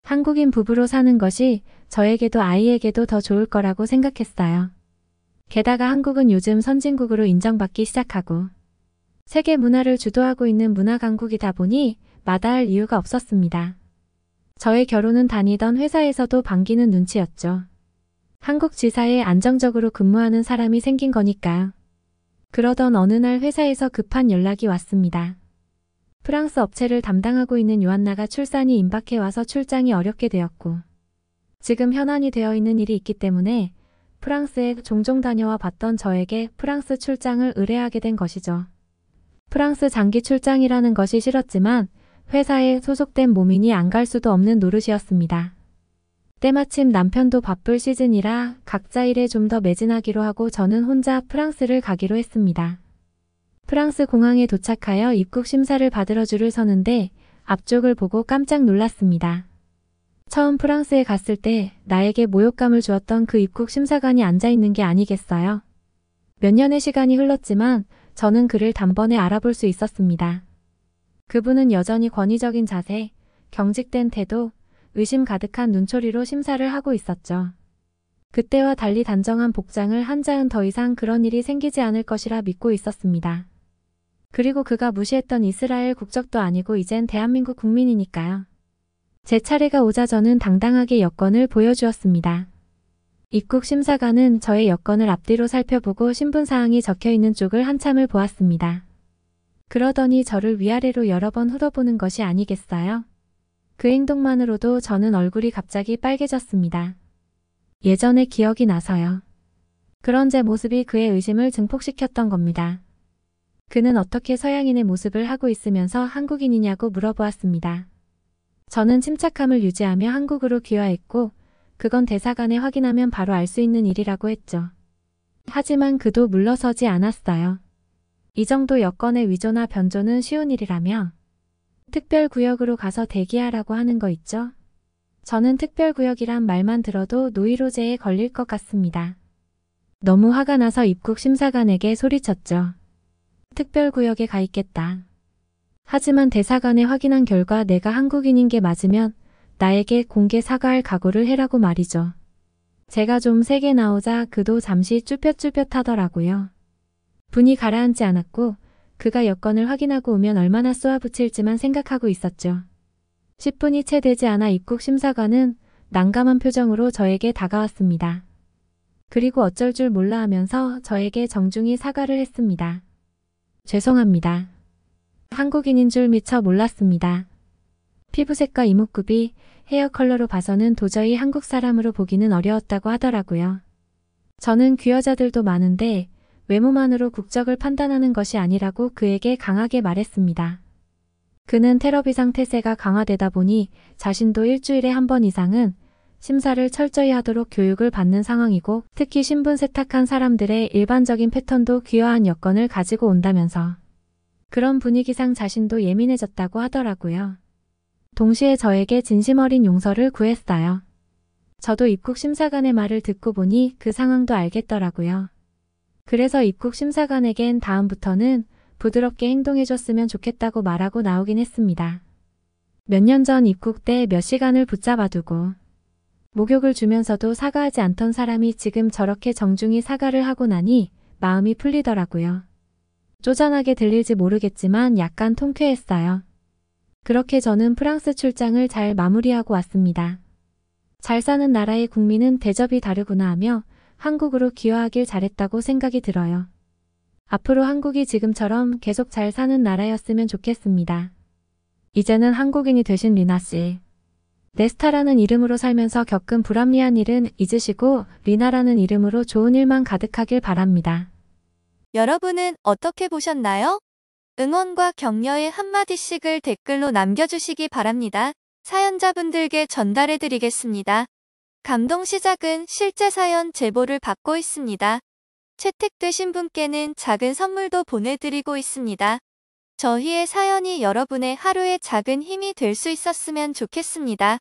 한국인 부부로 사는 것이 저에게도 아이에게도 더 좋을 거라고 생각했어요. 게다가 한국은 요즘 선진국으로 인정받기 시작하고 세계 문화를 주도하고 있는 문화 강국이다 보니 마다할 이유가 없었습니다. 저의 결혼은 다니던 회사에서도 반기는 눈치였죠. 한국 지사에 안정적으로 근무하는 사람이 생긴 거니까요. 그러던 어느 날 회사에서 급한 연락이 왔습니다. 프랑스 업체를 담당하고 있는 요한나가 출산이 임박해 와서 출장이 어렵게 되었고 지금 현안이 되어 있는 일이 있기 때문에 프랑스에 종종 다녀와 봤던 저에게 프랑스 출장을 의뢰하게 된 것이죠. 프랑스 장기 출장이라는 것이 싫었지만 회사에 소속된 몸인이 안 갈 수도 없는 노릇이었습니다. 때마침 남편도 바쁠 시즌이라 각자 일에 좀 더 매진하기로 하고 저는 혼자 프랑스를 가기로 했습니다. 프랑스 공항에 도착하여 입국 심사를 받으러 줄을 서는데 앞쪽을 보고 깜짝 놀랐습니다. 처음 프랑스에 갔을 때 나에게 모욕감을 주었던 그 입국 심사관이 앉아있는 게 아니겠어요? 몇 년의 시간이 흘렀지만 저는 그를 단번에 알아볼 수 있었습니다. 그분은 여전히 권위적인 자세, 경직된 태도, 의심 가득한 눈초리로 심사를 하고 있었죠. 그때와 달리 단정한 복장을 한 자은 더 이상 그런 일이 생기지 않을 것이라 믿고 있었습니다. 그리고 그가 무시했던 이스라엘 국적도 아니고 이젠 대한민국 국민이니까요. 제 차례가 오자 저는 당당하게 여권을 보여주었습니다. 입국 심사관은 저의 여권을 앞뒤로 살펴보고 신분사항이 적혀있는 쪽을 한참을 보았습니다. 그러더니 저를 위아래로 여러 번 훑어보는 것이 아니겠어요? 그 행동만으로도 저는 얼굴이 갑자기 빨개졌습니다. 예전의 기억이 나서요. 그런 제 모습이 그의 의심을 증폭시켰던 겁니다. 그는 어떻게 서양인의 모습을 하고 있으면서 한국인이냐고 물어보았습니다. 저는 침착함을 유지하며 한국으로 귀화했고, 그건 대사관에 확인하면 바로 알 수 있는 일이라고 했죠. 하지만 그도 물러서지 않았어요. 이 정도 여권의 위조나 변조는 쉬운 일이라며 특별구역으로 가서 대기하라고 하는 거 있죠? 저는 특별구역이란 말만 들어도 노이로제에 걸릴 것 같습니다. 너무 화가 나서 입국 심사관에게 소리쳤죠. 특별구역에 가 있겠다. 하지만 대사관에 확인한 결과 내가 한국인인 게 맞으면 나에게 공개 사과할 각오를 해라고 말이죠. 제가 좀 세게 나오자 그도 잠시 쭈뼛쭈뼛하더라고요. 분이 가라앉지 않았고 그가 여권을 확인하고 오면 얼마나 쏘아붙일지만 생각하고 있었죠. 10분이 채 되지 않아 입국 심사관은 난감한 표정으로 저에게 다가왔습니다. 그리고 어쩔 줄 몰라 하면서 저에게 정중히 사과를 했습니다. 죄송합니다. 한국인인 줄 미처 몰랐습니다. 피부색과 이목구비, 헤어 컬러로 봐서는 도저히 한국 사람으로 보기는 어려웠다고 하더라고요. 저는 귀여자들도 많은데 외모만으로 국적을 판단하는 것이 아니라고 그에게 강하게 말했습니다. 그는 테러비상 태세가 강화되다 보니 자신도 일주일에 한 번 이상은 심사를 철저히 하도록 교육을 받는 상황이고 특히 신분 세탁한 사람들의 일반적인 패턴도 귀화한 여건을 가지고 온다면서 그런 분위기상 자신도 예민해졌다고 하더라고요. 동시에 저에게 진심 어린 용서를 구했어요. 저도 입국 심사관의 말을 듣고 보니 그 상황도 알겠더라고요. 그래서 입국 심사관에겐 다음부터는 부드럽게 행동해줬으면 좋겠다고 말하고 나오긴 했습니다. 몇 년 전 입국 때 몇 시간을 붙잡아두고 목욕을 주면서도 사과하지 않던 사람이 지금 저렇게 정중히 사과를 하고 나니 마음이 풀리더라고요. 쪼잔하게 들릴지 모르겠지만 약간 통쾌했어요. 그렇게 저는 프랑스 출장을 잘 마무리하고 왔습니다. 잘 사는 나라의 국민은 대접이 다르구나 하며 한국으로 귀화하길 잘했다고 생각이 들어요. 앞으로 한국이 지금처럼 계속 잘 사는 나라였으면 좋겠습니다. 이제는 한국인이 되신 리나 씨. 네스타라는 이름으로 살면서 겪은 불합리한 일은 잊으시고 리나라는 이름으로 좋은 일만 가득하길 바랍니다. 여러분은 어떻게 보셨나요? 응원과 격려의 한마디씩을 댓글로 남겨주시기 바랍니다. 사연자분들께 전달해드리겠습니다. 감동 시작은 실제 사연 제보를 받고 있습니다. 채택되신 분께는 작은 선물도 보내드리고 있습니다. 저희의 사연이 여러분의 하루의 작은 힘이 될 수 있었으면 좋겠습니다.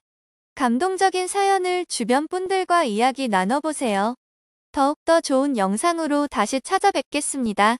감동적인 사연을 주변 분들과 이야기 나눠보세요. 더욱더 좋은 영상으로 다시 찾아뵙겠습니다.